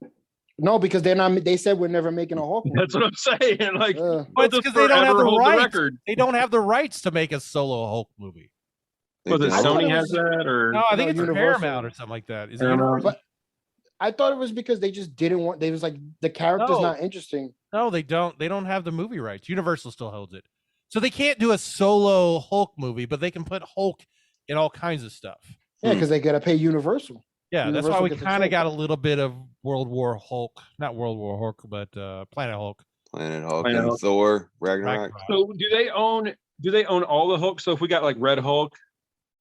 No, because they're not. They said we're never making a Hulk movie. That's what I'm saying. Like, Uh, But it's they'll because they don't have forever the hold rights. record. They don't have the rights to make a solo Hulk movie. Think Was it they I thought Sony it has was- that or No, I think No, it's Universal. Paramount or something like that. Is it Paramount. Universal? But I thought it was because they just didn't want. They was like the character's No. not interesting. No, they don't. They don't have the movie rights. Universal still holds it, so they can't do a solo Hulk movie, but they can put Hulk in all kinds of stuff. Yeah, Hmm. because they gotta pay Universal. Yeah, that's why Universal we gets a kind of check. got a little bit of World War Hulk, not World War Hulk, but Planet Hulk. Planet Hulk Planet and Hulk. Thor Ragnarok. Ragnarok. So do they own all the Hulk? So if we got like Red Hulk,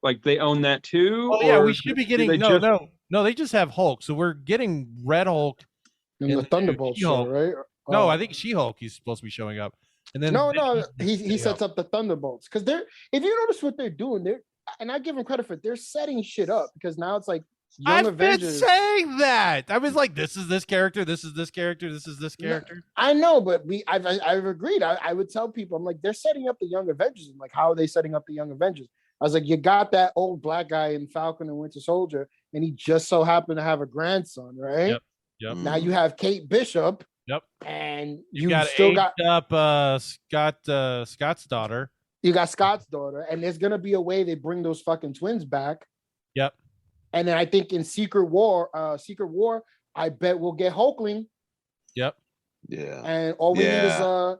like they own that too? Oh yeah, Or we should be do getting they no. They just have Hulk, so we're getting Red Hulk. And And the the Thunderbolt show, She-Hulk. right? No, Oh. I think She-Hulk. He's supposed to be showing up, and then No, Vicky he sets up the Thunderbolts because they're. If you notice what they're doing, and I give them credit for it, they're setting shit up because now it's like Young I've Avengers. been saying that. I was like, this is this character. This is this character. This is this No, character. I know, but I've agreed. I would tell people, I'm like, they're setting up the Young Avengers. I'm like, how are they setting up the Young Avengers? I was like, you got that old black guy in Falcon and Winter Soldier, and he just so happened to have a grandson, right? Yep. Now you have Kate Bishop. Yep. And You you got still aged got up Scott's daughter. you got Scott's daughter, and there's gonna be a way they bring those fucking twins back. Yep. And then I think in Secret War, I bet we'll get Hulkling, Yep. Yeah. and all we need is Yeah.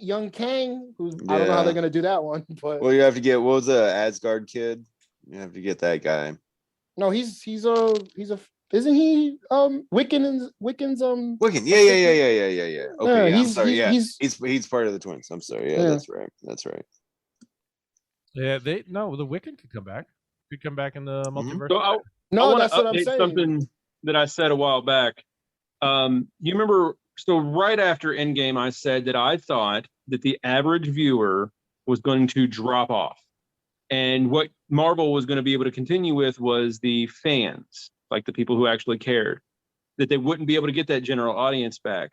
young Kang, who's I don't know how Yeah. they're gonna do that one, but Well, you have to get what was the Asgard kid? You have to get that guy. no, he's a isn't he Wiccan's Wiccan. Yeah. Okay, yeah, I'm sorry. Yeah, he's part of the twins. I'm sorry. Yeah, Yeah. that's right. That's right. Yeah. The Wiccan could come back. Could come back in the multiverse. So I no, wanna that's what I'm update saying. Something that I said a while back. You remember? So right after Endgame, I said that I thought that the average viewer was going to drop off, and what Marvel was going to be able to continue with was the fans, like the people who actually cared, that they wouldn't be able to get that general audience back.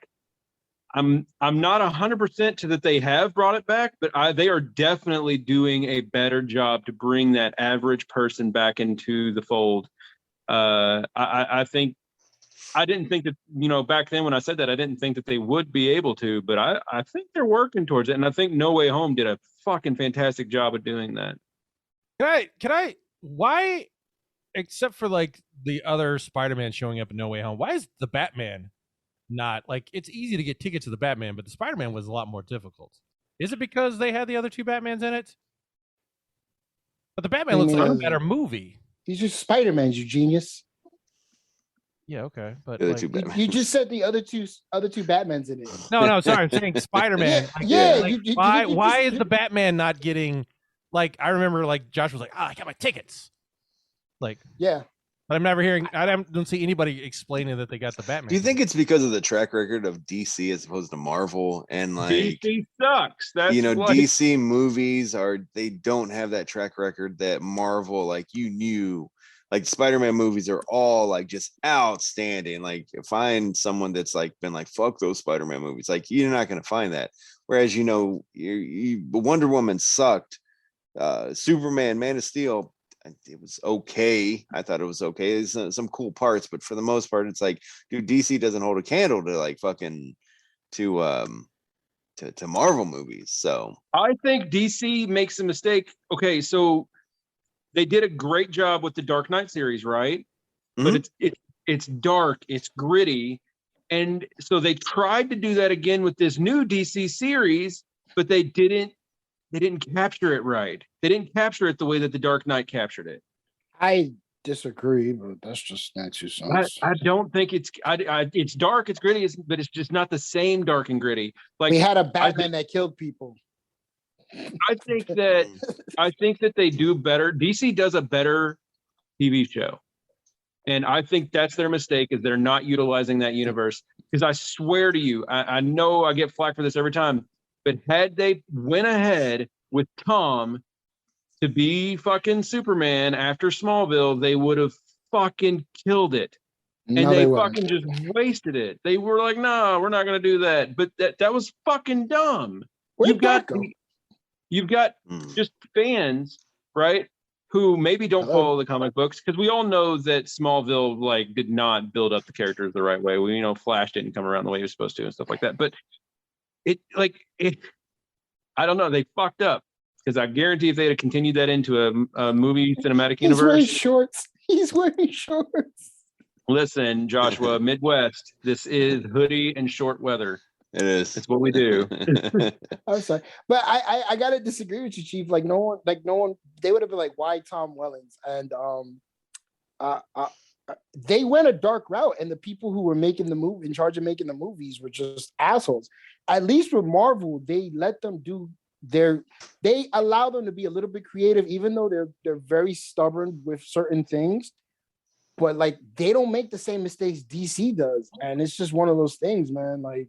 I'm not 100% to that they have brought it back, but they are definitely doing a better job to bring that average person back into the fold. I think I didn't think that, back then when I said that, I didn't think that they would be able to, but I think they're working towards it. And I think No Way Home did a fucking fantastic job of doing that. Why, except for like the other Spider-Man showing up in No Way Home, why is the Batman not like, it's easy to get tickets to the Batman, but the Spider-Man was a lot more difficult. Is it because they had the other two Batmans in it? But the Batman looks like a better movie. He's just Spider-Man, you genius. Yeah, okay. But The other like, two Batman. You just said the other two Batmans in it. no, sorry, I'm saying Spider-Man. Yeah, Like, why is the Batman not getting, like, I remember like Josh was like, I got my tickets. Like, Yeah. but I'm never hearing, I don't see anybody explaining that they got the Batman. Do you think it's because of the track record of DC as opposed to Marvel and like DC sucks. That's DC movies they don't have that track record that Marvel, like like Spider-Man movies are all like just outstanding. Like find someone that's like been like fuck those Spider-Man movies. Like you're not gonna find that. Whereas Wonder Woman sucked. Superman, Man of Steel, it was okay. I thought it was okay. There's some cool parts, but for the most part, it's like, dude, DC doesn't hold a candle to like fucking to Marvel movies. So I think DC makes a mistake. Okay, so they did a great job with the Dark Knight series, right? But it's dark, it's gritty, and so they tried to do that again with this new DC series, but they didn't capture it right. They didn't capture it the way that the Dark Knight captured it. I disagree, but that's just my 2 cents. I don't think it's dark, it's gritty, but it's just not the same dark and gritty. Like we had a Batman that killed people. I think that they do better. DC does a better TV show. And I think that's their mistake, is they're not utilizing that universe. Because I swear to you, I know I get flack for this every time, but had they went ahead with Tom to be fucking Superman after Smallville, they would have fucking killed it. And No, they wouldn't. fucking just wasted it. They were like, no, we're not going to do that. But that was fucking dumb. Where'd that go? You've got just fans, right, who maybe don't follow the comic books, because we all know that Smallville like did not build up the characters the right way. We Flash didn't come around the way he was supposed to and stuff like that. But I don't know, they fucked up. Because I guarantee if they had continued that into a movie cinematic He's wearing universe. shorts. He's wearing shorts. Listen, Joshua, Midwest, this is hoodie and short weather. It is. It's what we do. I'm sorry, but I gotta disagree with you, Chief. Like no one, they would have been like, why Tom Wellings? And they went a dark route, and the people who were making the movie, in charge of making the movies, were just assholes. At least with Marvel, they let them do they allow them to be a little bit creative, even though they're very stubborn with certain things. But like they don't make the same mistakes DC does, and it's just one of those things, man. Like.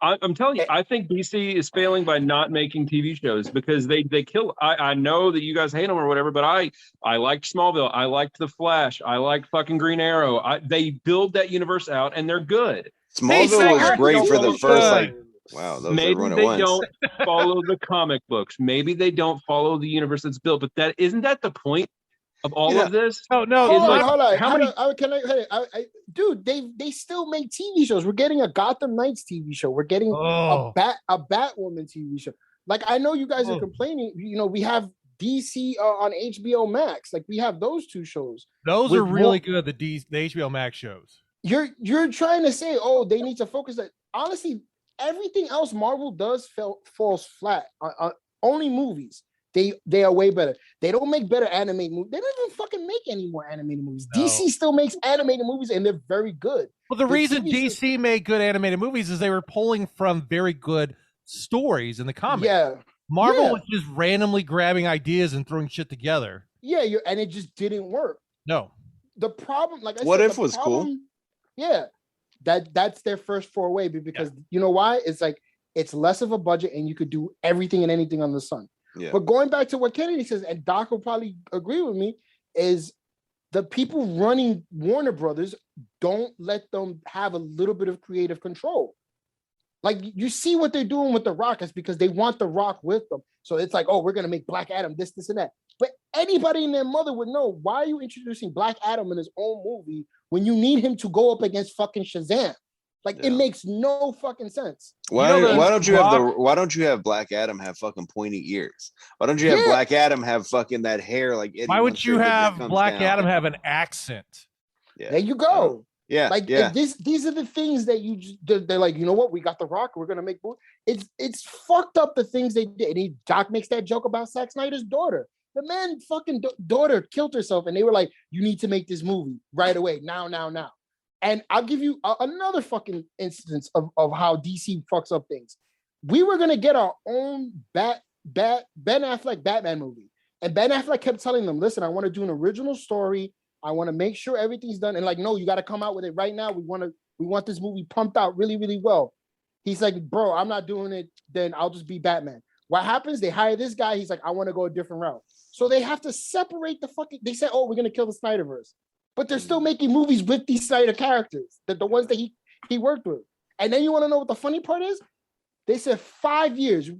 I'm telling you, I think DC is failing by not making TV shows because they kill. I know that you guys hate them or whatever, but I liked Smallville. I liked The Flash. I liked fucking Green Arrow. They build that universe out and they're good. Smallville was great for the first wow. Those Maybe run at they once. don't follow the comic books. Maybe they don't follow the universe that's built. But isn't that the point of all of this? Oh no! Hold on. How many? Dude, they still make TV shows. We're getting a Gotham Knights TV show. We're getting a Batwoman TV show. Like I know you guys are complaining. You know, we have DC on HBO Max. Like we have those two shows. Those are really good. The HBO Max shows. You're trying to say, oh, they need to focus that. Honestly, everything else Marvel does falls flat. Only movies. They are way better. They don't make better animated movies. They don't even fucking make any more animated movies. No. DC still makes animated movies, and they're very good. Well, the reason DC made good animated movies is they were pulling from very good stories in the comics. Yeah. Marvel was just randomly grabbing ideas and throwing shit together. Yeah, and it just didn't work. No. The problem, like I said, What If was cool. Yeah. That's their first foray because you know why? It's like it's less of a budget and you could do everything and anything on the sun. Yeah. But going back to what Kennedy says, and Doc will probably agree with me, is the people running Warner Brothers don't let them have a little bit of creative control. Like you see what they're doing with The Rock is because they want The Rock with them. So it's like, oh, we're gonna make Black Adam this, and that. But anybody and their mother would know, why are you introducing Black Adam in his own movie when you need him to go up against fucking Shazam? Like it makes no fucking sense. Why don't you have Black Adam have fucking pointy ears? Why don't you have Black Adam have fucking that hair like Eddie? Why would you have Black Adam have an accent? Yeah. There you go. If these are the things that they're like, you know what? We got The Rock. We're gonna make. It's fucked up the things they did. And Doc makes that joke about Zack Snyder's daughter. The man fucking daughter killed herself, and they were like, you need to make this movie right away, now. And I'll give you another fucking instance of how DC fucks up things. We were going to get our own Ben Affleck Batman movie. And Ben Affleck kept telling them, listen, I want to do an original story. I want to make sure everything's done. And like, no, you got to come out with it right now. We want this movie pumped out really, really well. He's like, bro, I'm not doing it. Then I'll just be Batman. What happens? They hire this guy. He's like, I want to go a different route. So they have to separate they said, oh, we're going to kill the Snyderverse. But they're still making movies with these Snyder characters, the ones that he worked with. And then you want to know what the funny part is? They said 5 years,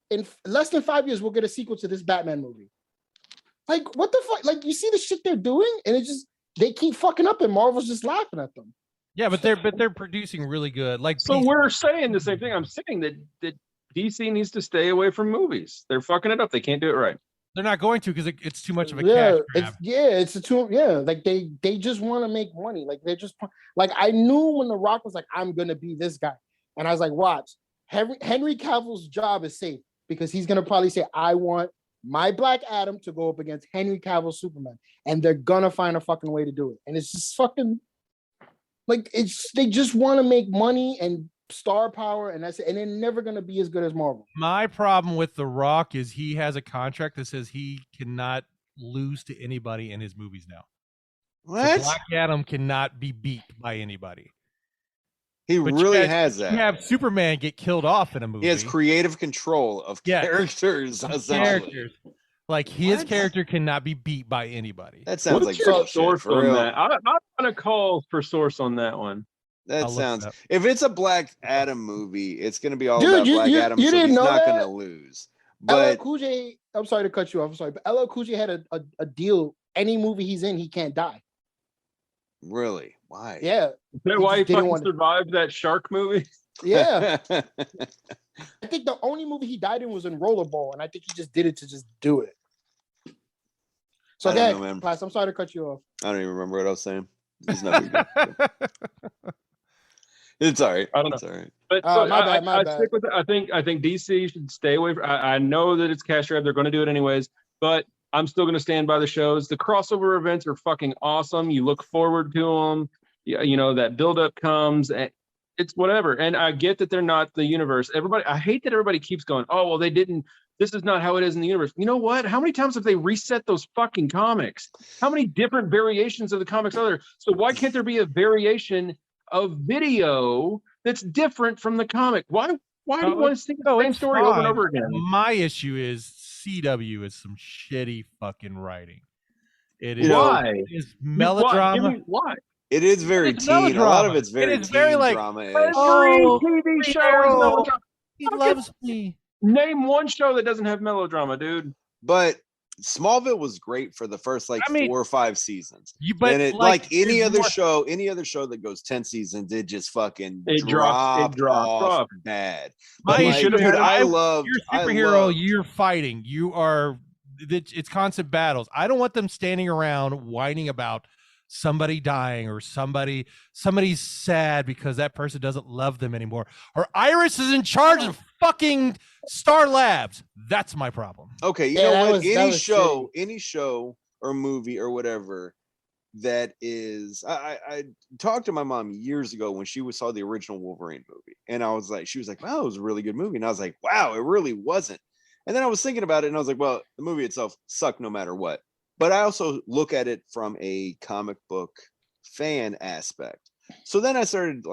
in less than 5 years, we'll get a sequel to this Batman movie. Like, what the fuck? Like, you see the shit they're doing, and it just they keep fucking up, and Marvel's just laughing at them. Yeah, but they're producing really good. Like, so we're saying the same thing. I'm saying that DC needs to stay away from movies. They're fucking it up. They can't do it right. They're not going to because it's too much of a cash grab. Like they just want to make money. Like they're just like, I knew when The Rock was like, I'm gonna be this guy, and I was like, watch, Henry Cavill's job is safe because he's gonna probably say, I want my Black Adam to go up against Henry Cavill's Superman, and they're gonna find a fucking way to do it. And it's just fucking like they just want to make money and star power, and that's it. And they're never going to be as good as Marvel. My problem with The Rock is he has a contract that says he cannot lose to anybody in his movies now. What? So Black Adam cannot be beat by anybody. He really has that. You have Superman get killed off in a movie. He has creative control of characters. Essentially. Like his character cannot be beat by anybody. That sounds What's like your bullshit, source for on real. that? I'm gonna call for source on that one. That sounds. If it's a Black Adam movie, it's going to be all Dude, about Black Adam. You so didn't he's know not that? going to lose. But LL Cool J, I'm sorry to cut you off. I'm sorry, but LL Cool J had a deal. Any movie he's in, he can't die. Really, why? Yeah. Is that why he fucking survived that shark movie? Yeah. I think the only movie he died in was in Rollerball, and I think he just did it to just do it. So I don't again, know, man. class, I'm sorry to cut you off. I don't even remember what I was saying. It's not big deal. It's all right. I don't know. It's all right. But Oh, so my bad, I bad. stick with it. I think DC should stay away. I know that it's cash grab. They're going to do it anyways, but I'm still going to stand by the shows. The crossover events are fucking awesome. You look forward to them. You know that buildup comes. It's whatever. And I get that they're not the universe. I hate that everybody keeps going, oh, well, they didn't. This is not how it is in the universe. You know what? How many times have they reset those fucking comics? How many different variations of the comics are there? So why can't there be a variation of video that's different from the comic? Why do you want to see the same it's story over and fine. over again? My issue is CW is some shitty fucking writing. It is, Why? it is melodrama. Why? It is very It's teen. A lot of melodrama. it's very It is very, teen like, drama-ish. Every Oh, TV show is Arrow. melodrama. He loves me. Name one show that doesn't have melodrama, dude. But Smallville was great for the first 4 or 5 seasons. But and it like any other show that goes 10 seasons, it just fucking dropped off bad. My But issue, dude, dude, you're a superhero. You're fighting. You are. It's constant battles. I don't want them standing around whining about somebody dying or somebody's sad because that person doesn't love them anymore, or Iris is in charge of fucking Star Labs. That's my problem. Okay, you know what? Any show or movie or whatever that is, I talked to my mom years ago when she saw the original Wolverine movie, and she was like, wow, it was a really good movie, and I was like, wow, it really wasn't. And then I was thinking about it, and I was like, well, the movie itself sucked no matter what. But I also look at it from a comic book fan aspect. So then I started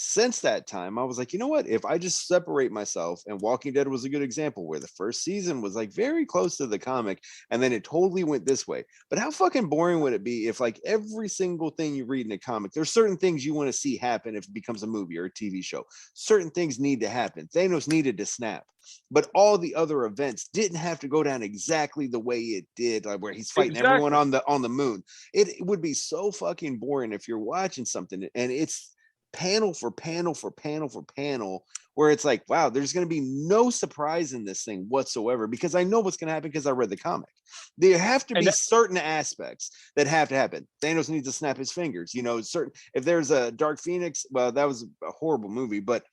since that time, I was like, you know what? If I just separate myself, and Walking Dead was a good example where the first season was very close to the comic, and then it totally went this way. But how fucking boring would it be if every single thing you read in a comic, there's certain things you want to see happen if it becomes a movie or a TV show. Certain things need to happen. Thanos needed to snap. But all the other events didn't have to go down exactly the way it did, where he's fighting everyone on the moon. It would be so fucking boring if you're watching something and it's panel for panel for panel for panel, where it's like, wow, there's going to be no surprise in this thing whatsoever, because I know what's going to happen because I read the comic. There have to be certain aspects that have to happen. Thanos needs to snap his fingers. Certain, if there's a Dark Phoenix, well, that was a horrible movie, but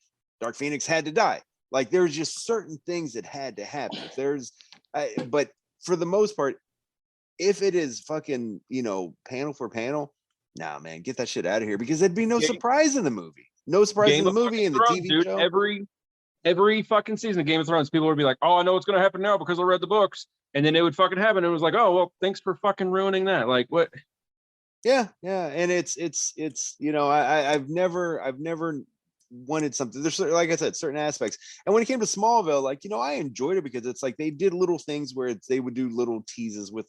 Dark Phoenix had to die. There's just certain things that had to happen. But for the most part, if it is fucking, panel for panel, nah, man, get that shit out of here, because there'd be no surprise in the movie. No surprise in the movie and the TV show. Every fucking season of Game of Thrones, people would be like, oh, I know what's going to happen now because I read the books. And then it would fucking happen. And it was like, oh, well, thanks for fucking ruining that. What? Yeah. And it's I've never wanted something. There's, like I said, certain aspects. And when it came to Smallville, I enjoyed it because it's they did little things where they would do little teases with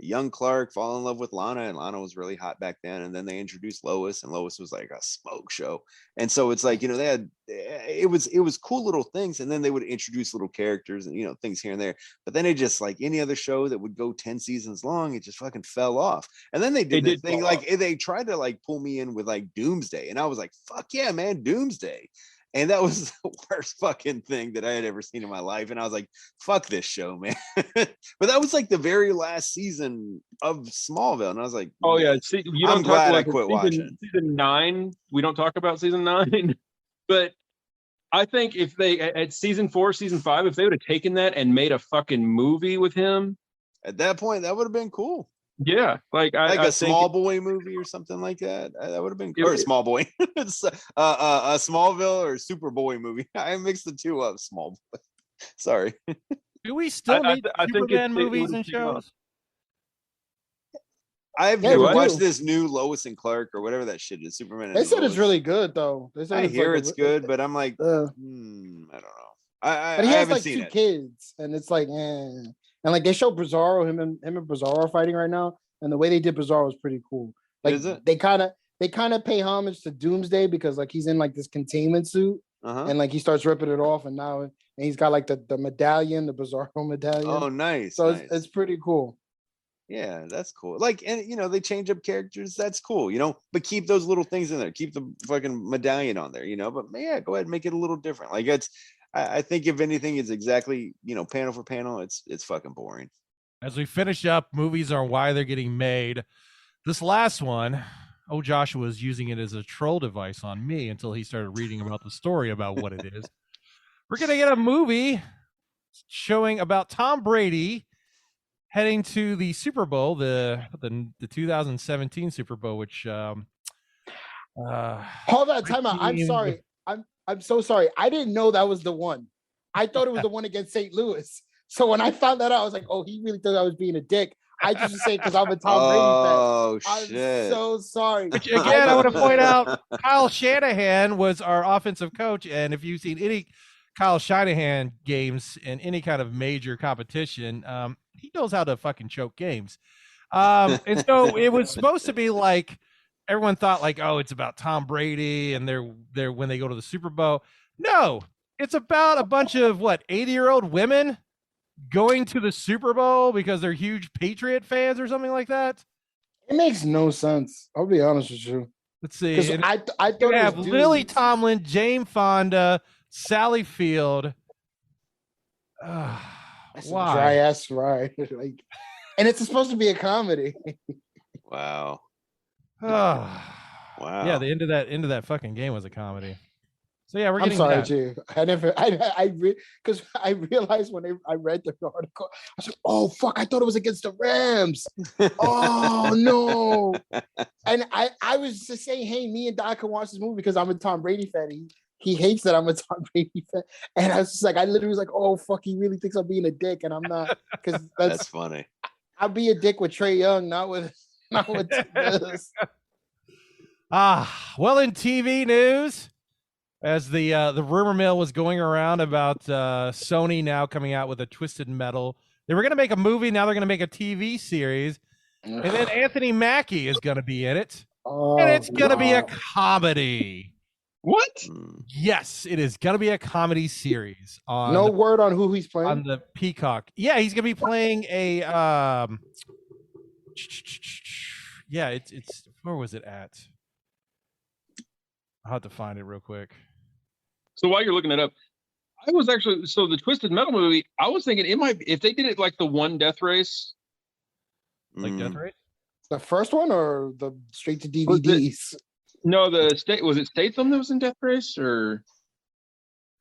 young Clark fall in love with Lana, and Lana was really hot back then. And then they introduced Lois, and Lois was like a smoke show. And so it's they had, it was cool little things. And then they would introduce little characters and, things here and there. But then it just any other show that would go 10 seasons long, it just fucking fell off. And then they did this thing, they tried to pull me in with Doomsday. And I was like, fuck yeah, man, Doomsday. And that was the worst fucking thing that I had ever seen in my life. And I was like, fuck this show, man. But that was the very last season of Smallville. And I was like, oh, yeah. See, I'm glad I quit watching. Season 9, we don't talk about season 9. But I think if they, at season 4, season 5, if they would have taken that and made a fucking movie with him. At that point, that would have been cool. Yeah, a Small Boy movie or something like that. That would have been cool. Or Small Boy. It's a Smallville or Superboy movie. I mixed the two up. Small Boy. Sorry. Do we still need Superman movies and shows? I've never watched this new Lois and Clark or whatever that shit is. Superman. They said it's really good though. They said I hear it's good, but I'm like, I don't know. But he has 2 kids, and it's and they show Bizarro, him and Bizarro are fighting right now, and the way they did Bizarro is pretty cool. Is it? They kind of pay homage to Doomsday because he's in this containment suit, and he starts ripping it off, and he's got the medallion, the Bizarro medallion. Oh, nice. So nice. It's pretty cool. Yeah, that's cool. Like, and they change up characters. That's cool, but keep those little things in there. Keep the fucking medallion on there, But yeah, go ahead and make it a little different. Like I think if anything, it's exactly, panel for panel. It's fucking boring. As we finish up, movies are why they're getting made. This last one, Joshua was using it as a troll device on me until he started reading about the story about what it is. We're gonna get a movie showing about Tom Brady heading to the Super Bowl, the 2017 Super Bowl, which hold on, time out. I'm sorry. I'm so sorry. I didn't know that was the one. I thought it was the one against St. Louis. So when I found that out, I was like, oh, he really thought I was being a dick. I just say because I'm a Tom Brady fan. Oh shit! I'm so sorry. Which, again, I want to point out, Kyle Shanahan was our offensive coach, and if you've seen any Kyle Shanahan games in any kind of major competition, he knows how to fucking choke games. And so it was supposed to be like everyone thought like, oh, it's about Tom Brady and they're when they go to the Super Bowl. No, it's about a bunch of 80-year-old women going to the Super Bowl because they're huge Patriot fans or something like that. It makes no sense. I'll be honest with you. Let's see. Because I thought it have was Lily Tomlin, Jane Fonda, Sally Field. That's a Why? dry ass ride. And it's supposed to be a comedy. Wow. Wow. Yeah, the end of that fucking game was a comedy. So yeah, we're I'm getting sorry, that. G. Because I realized when I read the article, I was like, oh fuck, I thought it was against the Rams. Oh no. And I was just saying, hey, me and Doc can watch this movie because I'm a Tom Brady fan. He hates that I'm a Tom Brady fan. And I was just like, I literally was like, oh fuck, he really thinks I'm being a dick, and I'm not, because that's funny. I'll be a dick with Trae Young, not with this. Well, in TV news, as the rumor mill was going around about Sony now coming out with a Twisted Metal. They were going to make a movie. Now they're going to make a TV series. And then Anthony Mackie is going to be in it. And it's going to be a comedy. What? Yes, it is going to be a comedy series. No word on who he's playing? On the Peacock. Yeah, he's going to be playing a... yeah, it's... Where was it at? I'll have to find it real quick. So while you're looking it up, I was actually the Twisted Metal movie. I was thinking it might if they did it like the one Death Race, like Death Race. The first one or the straight to DVDs? No, was it Statham that was in Death Race or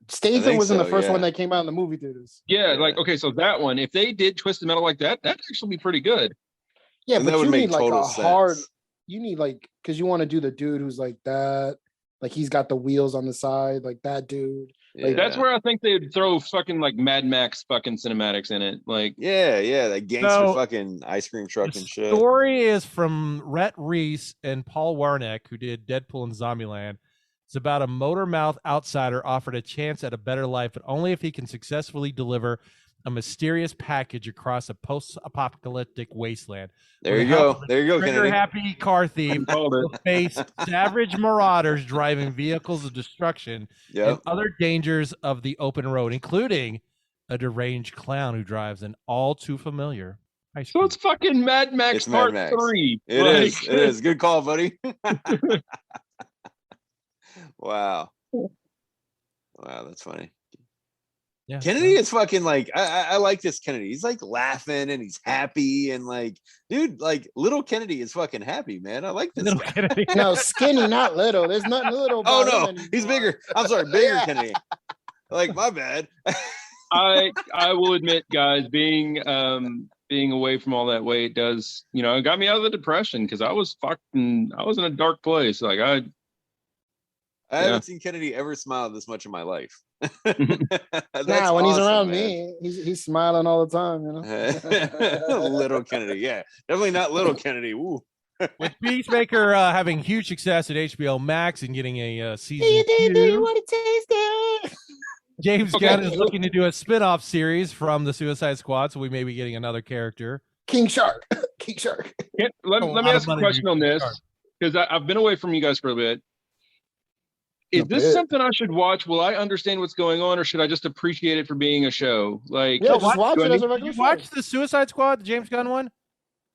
Statham was in the first one that came out in the movie theaters. Yeah, like okay, so that one. If they did Twisted Metal like that, that'd actually be pretty good. Yeah, and but that would you make need like total a sense. hard. You need like because you want to do the dude who's like that. Like he's got the wheels on the side, like that dude. Like, that's where I think they'd throw fucking like Mad Max fucking cinematics in it. Like that gangster fucking ice cream truck and shit. The story is from Rhett Reese and Paul Warnick, who did Deadpool and Zombieland. It's about a motor mouth outsider offered a chance at a better life, but only if he can successfully deliver a mysterious package across a post-apocalyptic wasteland. There you go, Kennedy. Happy car thief will face savage marauders driving vehicles of destruction and other dangers of the open road, including a deranged clown who drives an all too familiar. So it's fucking Mad Max Part 3. It is. Good call, buddy. Wow, that's funny. Yeah, Kennedy is fucking like I like this Kennedy. He's like laughing and he's happy and like, dude, like little Kennedy is fucking happy, man. I like this little Kennedy. No, skinny, not little. There's nothing little. Oh no, he's bigger. I'm sorry, bigger Kennedy. Like my bad. I will admit, guys, being away from all that weight does, it got me out of the depression because I was in a dark place. Like I haven't seen Kennedy ever smile this much in my life. Nah, when he's around me, he's smiling all the time, Little Kennedy, yeah, definitely not little Kennedy. Ooh. With Peacemaker having huge success at HBO Max and getting a season 2, you want to taste it? James Gunn is looking to do a spin-off series from the Suicide Squad, so we may be getting another character. King Shark. Let me ask a question on this because I've been away from you guys for a bit. Is this something I should watch? Will I understand what's going on, or should I just appreciate it for being a show? Like, just watch it as a regular show. Watch the Suicide Squad, the James Gunn one.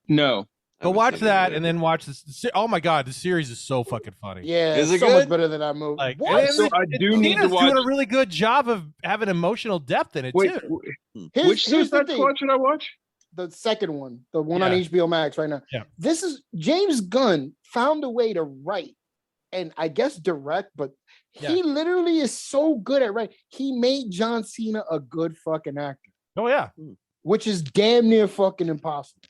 No. Go haven't watch seen it that either. and then watch this. Oh my god, the series is so fucking funny. Yeah, Is it so much good? better than that movie. Like, What? and So I do need to Tina's doing watch. a really good job of having emotional depth in it Wait, too. which Here's the Suicide thing. Squad should I watch? The second one, the one on Yeah. HBO Max right now. Yeah. This is James Gunn found a way to write and I guess direct, but he literally is so good at writing. He made John Cena a good fucking actor, Oh yeah, which is damn near fucking impossible.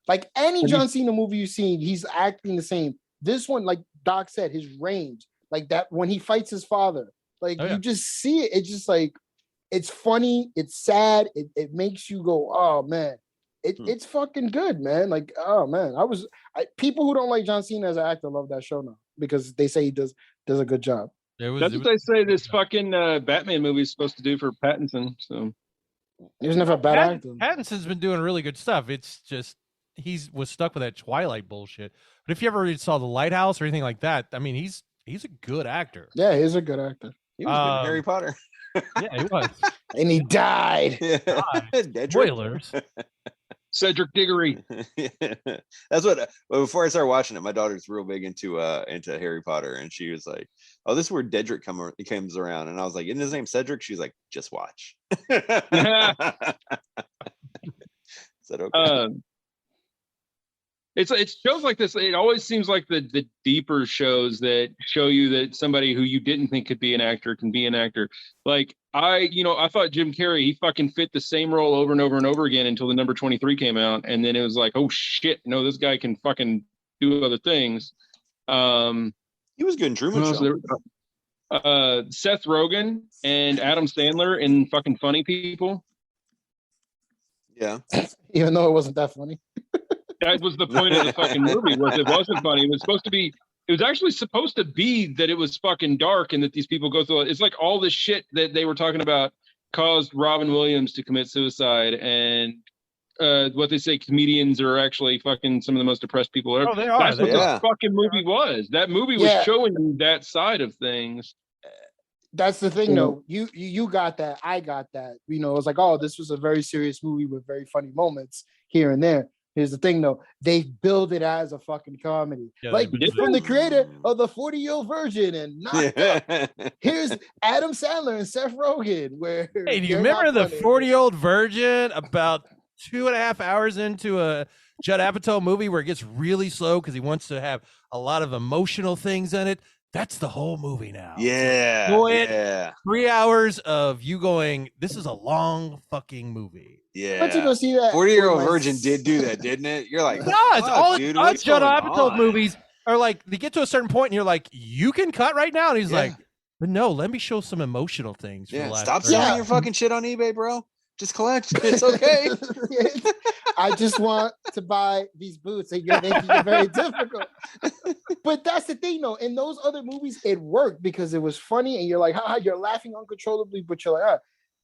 Like any John Cena movie you've seen, he's acting the same. This one, like Doc said, his range, like that when he fights his father, like you just see it. It's just like it's funny, it's sad, it makes you go, oh man, it's fucking good, man. Like, oh man, people who don't like John Cena as an actor love that show now because they say he does a good job. That's what they say this fucking Batman movie is supposed to do for Pattinson. So he was never a bad actor. Pattinson's been doing really good stuff. It's just was stuck with that Twilight bullshit. But if you ever saw The Lighthouse or anything like that, I mean, he's a good actor. Yeah, he's a good actor. He was good in Harry Potter. Yeah, he was. And he died. Dedrick. Spoilers. Cedric Diggory. That's what. Well, before I started watching it, my daughter's real big into Harry Potter, and she was like, "Oh, this is where Dedrick comes around," and I was like, "Isn't his name Cedric?" She's like, "Just watch." I said, "Okay." It shows like this. It always seems like the deeper shows that show you that somebody who you didn't think could be an actor can be an actor. Like I thought Jim Carrey, he fucking fit the same role over and over and over again until the number 23 came out, and then it was like, oh shit, no, this guy can fucking do other things. He was good in Truman Show. Seth Rogen and Adam Sandler in fucking Funny People. Yeah. Even though it wasn't that funny. That was the point of the fucking movie, was it wasn't funny. It was actually supposed to be that it was fucking dark and that these people go through it. It's like all this shit that they were talking about caused Robin Williams to commit suicide, and what they say, comedians are actually fucking some of the most depressed people ever. Oh, they are. That's what the fucking movie was. That movie was showing you that side of things. That's the thing, though. You got that. I got that. You know, it's like, oh, this was a very serious movie with very funny moments here and there. Here's the thing, though. They build it as a fucking comedy. Yeah, like they from the creator of the 40-Year-Old Virgin and Knocked Up. Here's Adam Sandler and Seth Rogen. Where hey, do you remember the 40-Year-Old Virgin about 2.5 hours into a Judd Apatow movie where it gets really slow because he wants to have a lot of emotional things in it? That's the whole movie now. Yeah. Go ahead. Yeah. 3 hours of you going, this is a long fucking movie. Yeah. Went to go see that. 40-Year-Old Virgin did do that, didn't it? You're like, No, it's all dude, all what's Judd going Apatow on? movies are like, they get to a certain point and you're like, you can cut right now. And he's like, but no, let me show some emotional things. For the last Stop 30 selling your fucking shit on eBay, bro. Just collect. It's okay. I just want to buy these boots. And you're making it very difficult. But that's the thing, though. In those other movies, it worked because it was funny, and you're like, haha, you're laughing uncontrollably, but you're like,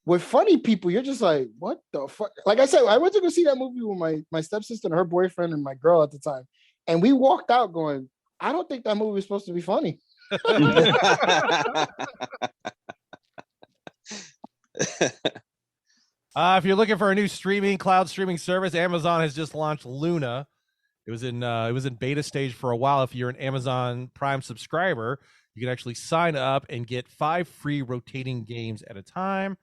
with funny people, you're just like, what the fuck? Like I said, I went to go see that movie with my stepsister and her boyfriend and my girl at the time. And we walked out going, I don't think that movie was supposed to be funny. If you're looking for a new cloud streaming service, Amazon has just launched Luna. It was in beta stage for a while. If you're an Amazon Prime subscriber, you can actually sign up and get 5 free rotating games at a time.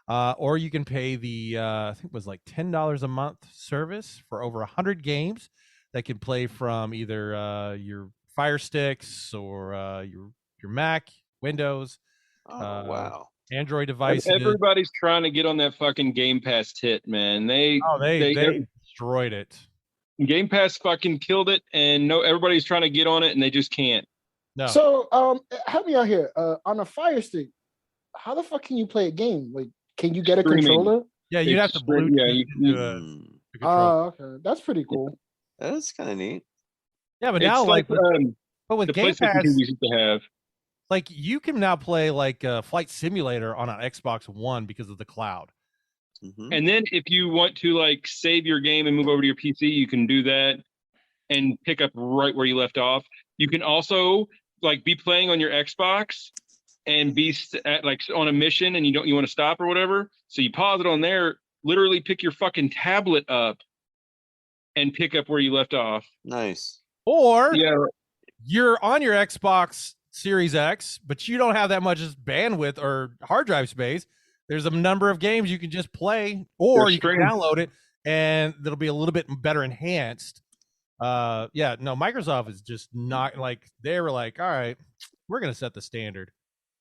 Or you can pay the I think it was like $10 a month service for over 100 games that can play from either your Fire Sticks or your Mac, Windows. Wow. Android devices. Everybody's trying to get on that fucking Game Pass hit, man. They destroyed it. Game Pass fucking killed it, and everybody's trying to get on it, and they just can't. No. So, help me out here. On a Fire Stick, how the fuck can you play a game? Like, can you get a controller? Yeah, you'd have to Bluetooth. Yeah, into a controller. Oh, okay, that's pretty cool. That's kind of neat. Yeah, but it's now like but with the Game PlayStation Pass, TVs used to have. like you can now play like Flight Simulator on an Xbox One because of the cloud. Mm-hmm. And then if you want to like save your game and move over to your PC, you can do that and pick up right where you left off. You can also like be playing on your Xbox and be like on a mission and you want to stop or whatever. So you pause it on there, literally pick your fucking tablet up and pick up where you left off. Nice. Or Yeah, you're on your Xbox Series X, but you don't have that much bandwidth or hard drive space. There's a number of games you can just play, or They're you can streaming. download it, and it'll be a little bit better enhanced. Yeah, no, Microsoft is just not like, they were like, all right, we're gonna set the standard.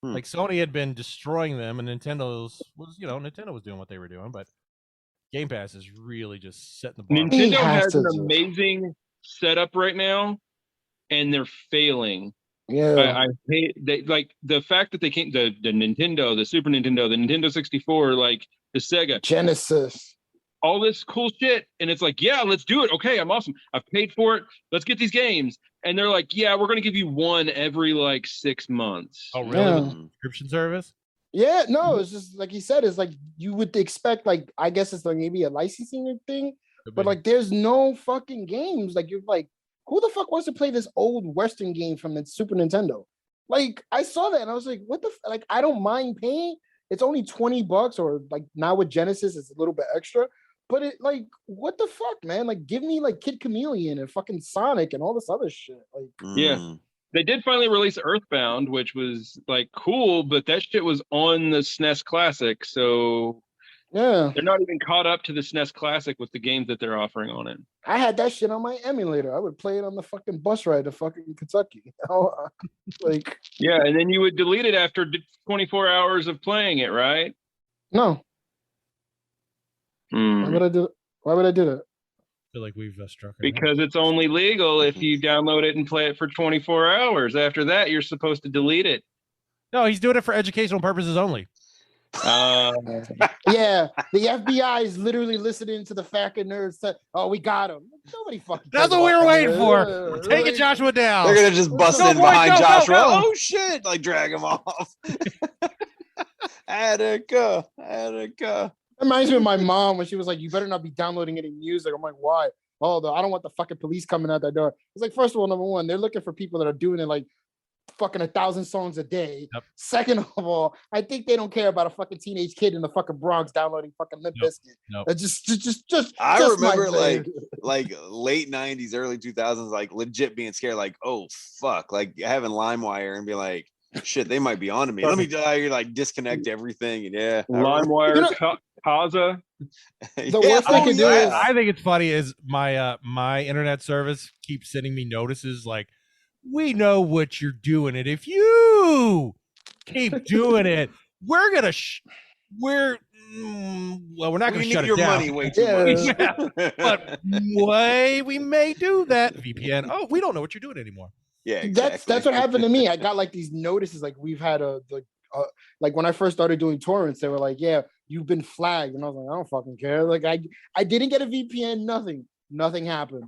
Like Sony had been destroying them, and Nintendo was doing what they were doing, but Game Pass is really just setting the bar. Nintendo has has to an just- amazing setup right now, and they're failing. Yeah. I hate they like the fact that they can't the Nintendo, the Super Nintendo, the Nintendo 64, like the Sega, Genesis. all this cool shit, and it's like, yeah, let's do it. Okay, I'm awesome. I've paid for it. Let's get these games. And they're like, yeah, we're gonna give you one every like 6 months. Oh, really? Yeah. With the subscription service? Yeah, no, it's just like he said, it's like you would expect, like, I guess it's like maybe a licensing thing, but like there's no fucking games. Like, you're like, who the fuck wants to play this old Western game from the Super Nintendo? Like, I saw that and I was like, what the like, I don't mind paying. It's only $20, or like now with Genesis, it's a little bit extra. But it like, what the fuck, man? Like, give me like Kid Chameleon and fucking Sonic and all this other shit. Like, Yeah. They did finally release Earthbound, which was like cool, but that shit was on the SNES Classic, so yeah, they're not even caught up to the SNES Classic with the games that they're offering on it. I had that shit on my emulator. I would play it on the fucking bus ride to fucking Kentucky. You know? Like, Yeah, and then you would delete it after 24 hours of playing it, right? no, Hmm. why would I do? Why would I do that? I feel like we've struck a Because it's only legal if you download it and play it for 24 hours. After that, you're supposed to delete it. No, he's doing it for educational purposes only. Yeah, the FBI is literally listening to the Fact and Nerds. Oh, we got him. Nobody fucking. That's cares what we about were that. waiting for. Yeah, We're taking like- Joshua down. They're gonna just bust Go, in boys, behind go, go, Joshua. go. Oh shit! Like drag him off. Attica. Reminds me of my mom when she was like, "You better not be downloading any music." I'm like, "Why?" Oh, I don't want the fucking police coming out that door. It's like, first of all, number one, they're looking for people that are doing it like fucking 1,000 songs a day. Yep. Second of all, I think they don't care about a fucking teenage kid in the fucking Bronx downloading fucking Limp Nope. Bizkit. Nope. That's just. I just my remember thing. like late '90s, early 2000s, like legit being scared, like, oh fuck, like having LimeWire and be like, shit, they might be onto me. Let me like disconnect everything. And yeah, LimeWire, You know- Kaza. The worst they can do is- I think it's funny is my internet service keeps sending me notices like, we know what you're doing, and if you keep doing it, we're gonna we're not we gonna need shut your it down. money way too Yeah. much. But we may do that. VPN. Oh, we don't know what you're doing anymore. Yeah, exactly. That's what happened to me. I got like these notices, like we've had like when I first started doing torrents, they were like, "Yeah, you've been flagged," and I was like, "I don't fucking care." Like I didn't get a VPN. Nothing happened.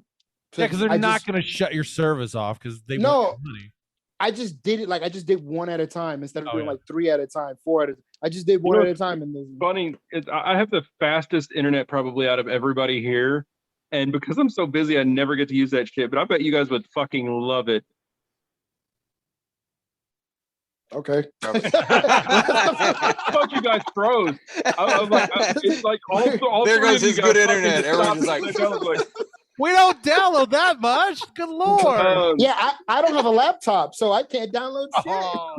Yeah, because they're I not just- going to shut your service off because they No. want your money. I just did it like I just did one at a time instead of Oh, doing yeah. like 3 at a time, 4 at a. I just did one know, at a time, and then Funny, I have the fastest internet probably out of everybody here. And because I'm so busy, I never get to use that shit. But I bet you guys would fucking love it. okay. Fuck you guys froze. I'm like, it's like all There three goes of you his guys good fucking internet. just Everyone's stopped just and I was like, We don't download that much. Good lord. Yeah, I don't have a laptop, so I can't download shit. Oh,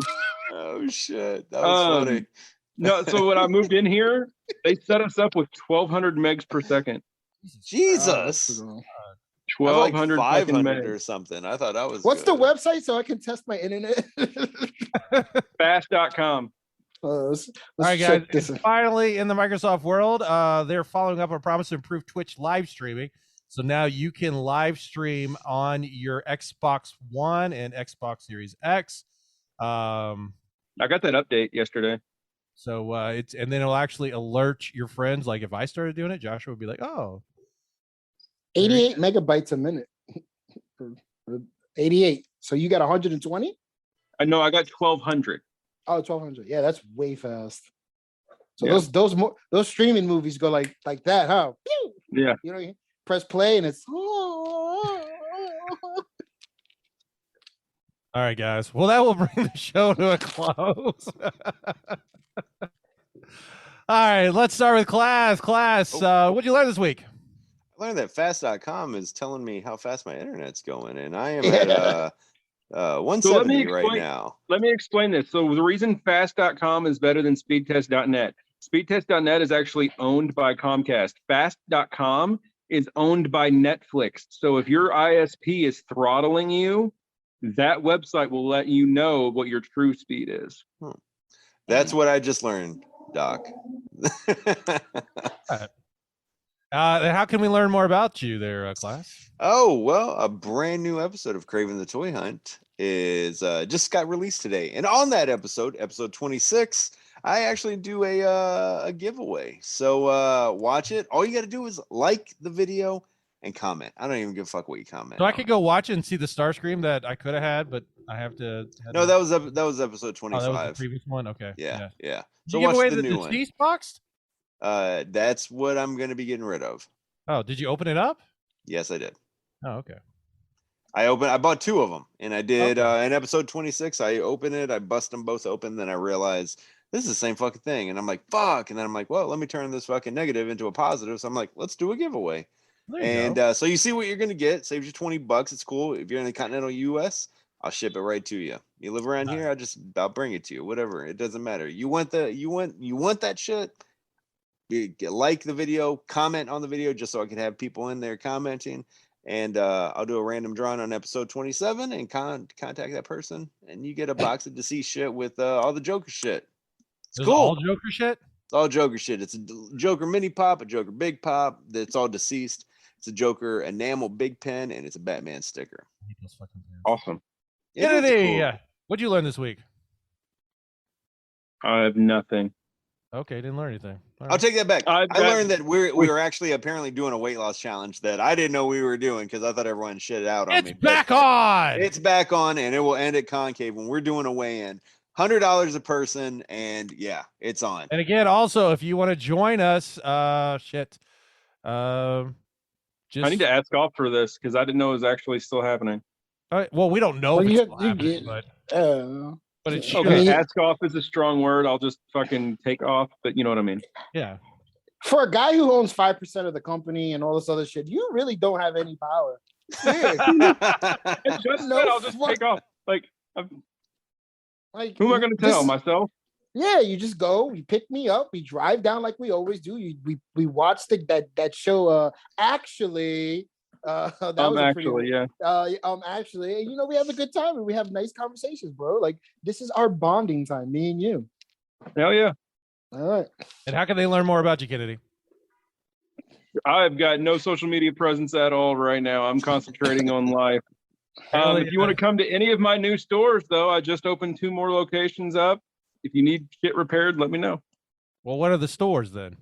Oh shit, that was funny. no, so when I moved in here, they set us up with 1,200 megs per second. Jesus, I was 1,200 like fucking 500 or megs. something. I thought that was. What's the good. website so I can test my internet? Fast.com. Let's all right, guys. check this. And finally, in the Microsoft world, they're following up on a promise to improve Twitch live streaming. So now you can live stream on your Xbox One and Xbox Series X. I got that update yesterday. So it's and then it'll actually alert your friends. Like if I started doing it, Joshua would be like, "Oh, 88 megabytes a minute. 88. So you got 120? I know I got 1,200. Oh, 1200. Yeah, that's way fast. So Yeah. those streaming movies go like that, huh? Pew! Yeah. You know, you press play and it's all right, guys. Well, that will bring the show to a close. right, let's start with class. What'd you learn this week? I learned that fast.com is telling me how fast my internet's going, and I am at 170 right now. Let me explain this. So the reason fast.com is better than speedtest.net. Speedtest.net is actually owned by Comcast. Fast.com is owned by Netflix. So if your ISP is throttling you, that website will let you know what your true speed is. That's what I just learned, Doc. How can we learn more about you there, class? Oh, well, a brand new episode of Craven the Toy Hunt is just got released today. And on that episode 26, I actually do a giveaway. So watch it. All you got to do is like the video and comment. I don't even give a fuck what you comment. So I could go watch it and see the Starscream that I could have had, but I have to. No, that was episode 25. Oh, that was the previous one. Okay. Yeah. Did So you give away watch the new one. deceased box? That's what I'm going to be getting rid of. Oh, did you open it up? Yes, I did. Oh, okay. I bought two of them, and I did in episode 26. I opened it, I bust them both open, then I realized this is the same fucking thing, and I'm like, fuck, and then I'm like, well, let me turn this fucking negative into a positive. So I'm like, let's do a giveaway, and so you see what you're gonna get. Saves you $20. It's cool. If you're in the continental U.S., I'll ship it right to you. You live around here, I'll bring it to you. Whatever, it doesn't matter. You want that shit. Like the video, comment on the video, just so I can have people in there commenting. And I'll do a random drawing on episode 27 and contact that person, and you get a box of deceased shit with all the Joker shit. It's cool. All Joker shit? It's all Joker shit. It's a Joker mini pop, a Joker big pop. That's all deceased. It's a Joker enamel big pen, and it's a Batman sticker. Awesome. Kennedy, what'd you learn this week? I have nothing. Okay, didn't learn anything. I'll take that back. I learned that we were actually apparently doing a weight loss challenge that I didn't know we were doing because I thought everyone shit out on me. It's back on. It's back on, and it will end at Concave when we're doing a weigh-in. $100 a person, and yeah, it's on. And again, also, if you want to join us, I need to ask off for this because I didn't know it was actually still happening. Well, we don't know if it's still happening, but it's okay. Ask off is a strong word. I'll just fucking take off, but you know what I mean. Yeah. For a guy who owns 5% of the company and all this other shit, you really don't have any power. I'll just take off. Like who am I going to tell? Myself? Yeah, you just go. You pick me up. We drive down like we always do. We watch that show. Actually. Actually, you know, we have a good time and we have nice conversations, bro. Like this is our bonding time, me and you. Hell yeah. All right. And how can they learn more about you, Kennedy? I've got no social media presence at all right now. I'm concentrating on life. If you want to come to any of my new stores, though, I just opened 2 more locations up. If you need shit repaired, let me know. Well, what are the stores then?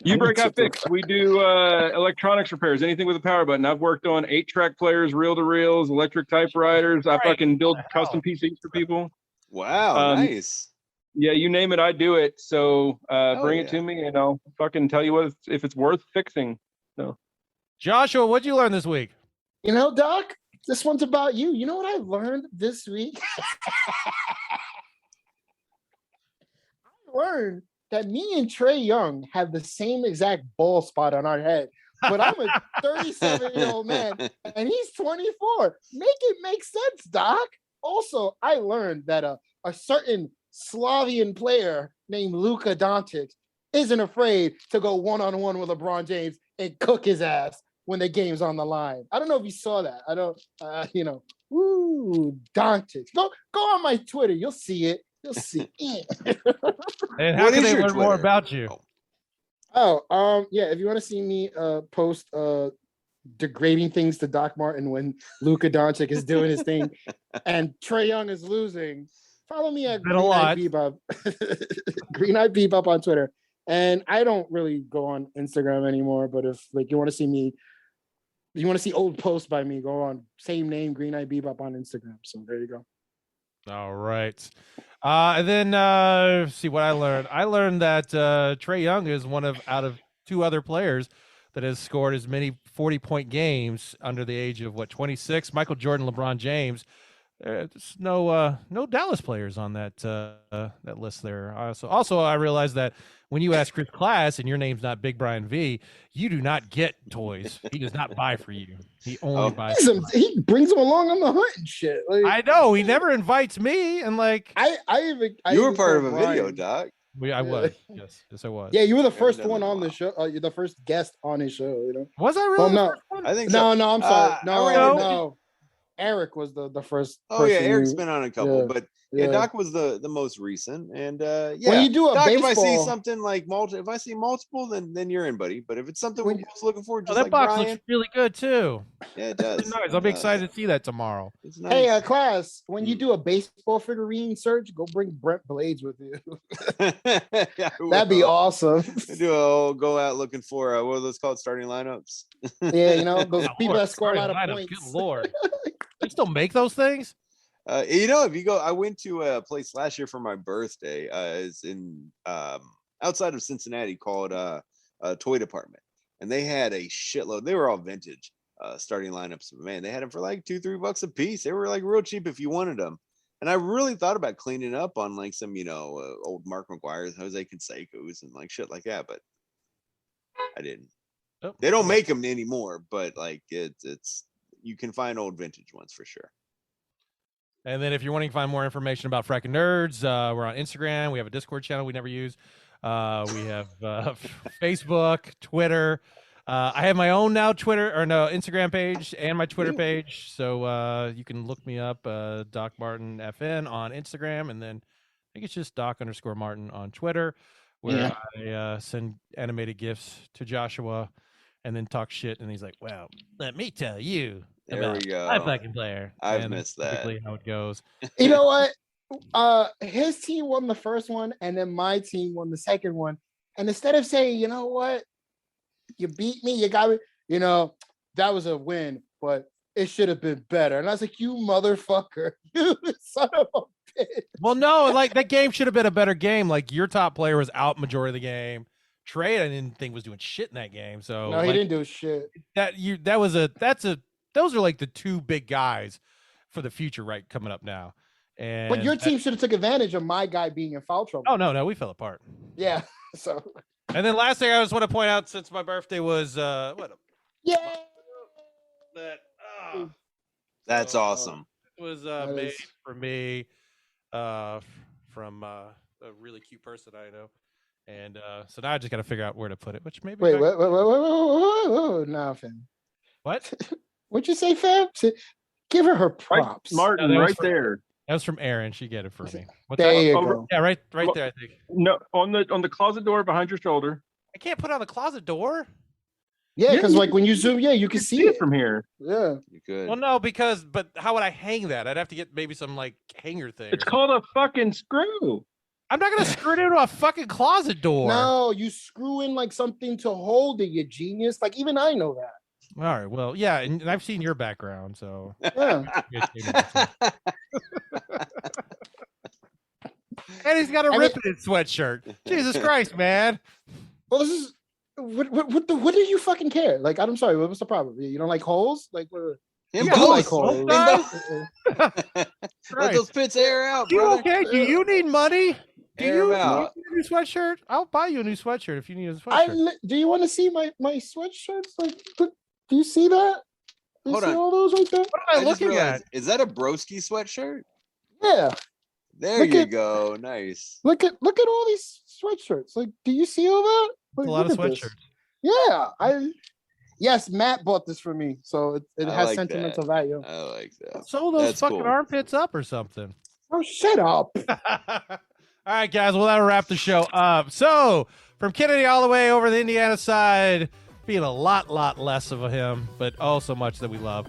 You break out fix. We do electronics repairs, anything with a power button. I've worked on 8-track players, reel-to-reels, electric typewriters. I fucking build custom PCs for people. Wow, nice. Yeah, you name it, I do it. So bring it to me, and I'll fucking tell you if it's worth fixing. So, Joshua, what'd you learn this week? You know, Doc, this one's about you. You know what I learned this week? I learned that me and Trey Young have the same exact bald spot on our head, but I'm a 37-year-old man and he's 24. Make it make sense, Doc. Also, I learned that a certain Slavian player named Luka Doncic isn't afraid to go one-on-one with LeBron James and cook his ass when the game's on the line. I don't know if you saw that. I don't, Doncic. Go on my Twitter. You'll see it. You'll see. And how can they learn more about you? If you want to see me post degrading things to Doc Martin when Luka Doncic is doing his thing and Trey Young is losing, follow me at Green Eyed Bebop. Green Eyed Bebop on Twitter. And I don't really go on Instagram anymore, but if you want to see me, if you want to see old posts by me, go on same name, Green Eyed Bebop on Instagram. So there you go. All right. And then see what I learned. I learned that Trey Young is out of 2 other players that has scored as many 40-point games under the age of 26. Michael Jordan, LeBron James there's no Dallas players on that list there. Also, I realized that when you ask Chris Class and your name's not Big Brian V, you do not get toys. He does not buy for you. He only buys. He brings them along on the hunt and shit. Like, I know he never invites me, and like I You were even part of told a video, Brian- Doc. I was. Yes, I was. Yeah, you were the Haven't first done one it in a on the while. show. You're the first guest on his show. You know. Was I really? Well, the no. first one? I think so. No, I'm sorry. I No, remember- no. Eric was the first. Oh yeah, person Eric's who- been on a couple, yeah, but yeah. Doc was the most recent. And yeah, When you do a Doc, if I see baseball- something like if I see multiple, then you're in, buddy. But if it's something we're When- both looking for, Oh, just that like box Brian, looks really good too. yeah, it does. It's nice. I'll be excited to see that tomorrow. It's nice. Hey, Class, when you Mm. do a baseball figurine search, go bring Brent Blades with you. Yeah, I That'd be will. awesome. Go out looking for what are those called? Starting lineups. Yeah, you know, those Oh, people Lord, that score a lot of starting lineup, points. Good lord, they still make those things? If you go, I went to a place last year for my birthday. It's in outside of Cincinnati called Toy Department, and they had a shitload. They were all vintage starting lineups. Man, they had them for like $2-3 a piece. They were like real cheap if you wanted them. And I really thought about cleaning up on like some, old Mark McGuire's, Jose Canseco's, and like shit like that, but I didn't. Oh, They don't make them anymore, but like it's you can find old vintage ones for sure. And then if you're wanting to find more information about Frackin' Nerds, we're on Instagram. We have a Discord channel we never use. We have Facebook, Twitter. I have my own now Instagram page and my Twitter Ooh. page. So you can look me up, Doc Martin FN on Instagram. And then I think it's just Doc_Martin on Twitter, where I send animated GIFs to Joshua and then talk shit. And he's like, well, let me tell you. There about we go. my fucking player. I've And missed that. typically how it goes. You know what? His team won the first one, and then my team won the second one. And instead of saying, you know what, you beat me, you got me, that was a win, but it should have been better. And I was like, you motherfucker, you son of a bitch. Well, no, like that game should have been a better game. Like your top player was out majority of the game. Trey, I didn't think was doing shit in that game. So No, he like, didn't do shit. those are like the two big guys for the future, right? Coming up now. And But your team should have took advantage of my guy being in foul trouble. Oh no, we fell apart. Yeah. So And then last thing I just want to point out, since my birthday was yeah. That's So, awesome. it was That made is- for me from a really cute person I know. And so now I just got to figure out where to put it, which maybe Wait, wait, nah, fam. what? What'd you say, fam? Give her her Right, props. Martin, No, that was right for- there. That was from Aaron. She get it for me. What's There that? you Over- go. Yeah, right Well- there. I think No, on the closet door behind your shoulder. I can't put it on the closet door. Yeah, Yeah, because you like when you zoom, yeah, you can see it. from here. Yeah. You could. Well, no, but how would I hang that? I'd have to get maybe some like hanger thing. or It's something. called a fucking screw. I'm not gonna screw it into a fucking closet door. No, you screw in like something to hold it, you genius. Like even I know that. All right. Well, yeah, and I've seen your background, so. Yeah. And he's got a I mean- rip in his sweatshirt. Jesus Christ, man. Well, this is what do you fucking care? Like, I'm sorry, what's the problem? You don't like holes? Like, what? Him Yeah, I both. like holes. holes. Guys. Let Christ. those pits air out, You brother. okay? Do you need money? Do Air you 'em out. need a new sweatshirt? I'll buy you a new sweatshirt if you need a I sweatshirt. do you want to see my sweatshirts? Like, do you see that? You Hold see on. all those right there? What am I I just looking realized, at? is that a broski sweatshirt? Yeah. There Look you at- go. Nice. Look at all these sweatshirts. Like, do you see all that? Like, A lot of look at this. sweatshirts. Yeah, yes, Matt bought this for me, so it I has like sentimental value. I like that. Sew those That's fucking cool. armpits up or something. Oh, shut up! All right, guys. Well, that'll wrap the show up. So, from Kennedy all the way over the Indiana side, being a lot less of a him, but oh, so much that we love.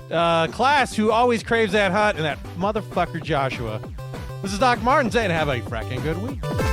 Class, who always craves that hunt, and that motherfucker Joshua. This is Doc Martin saying, have a fracking good week.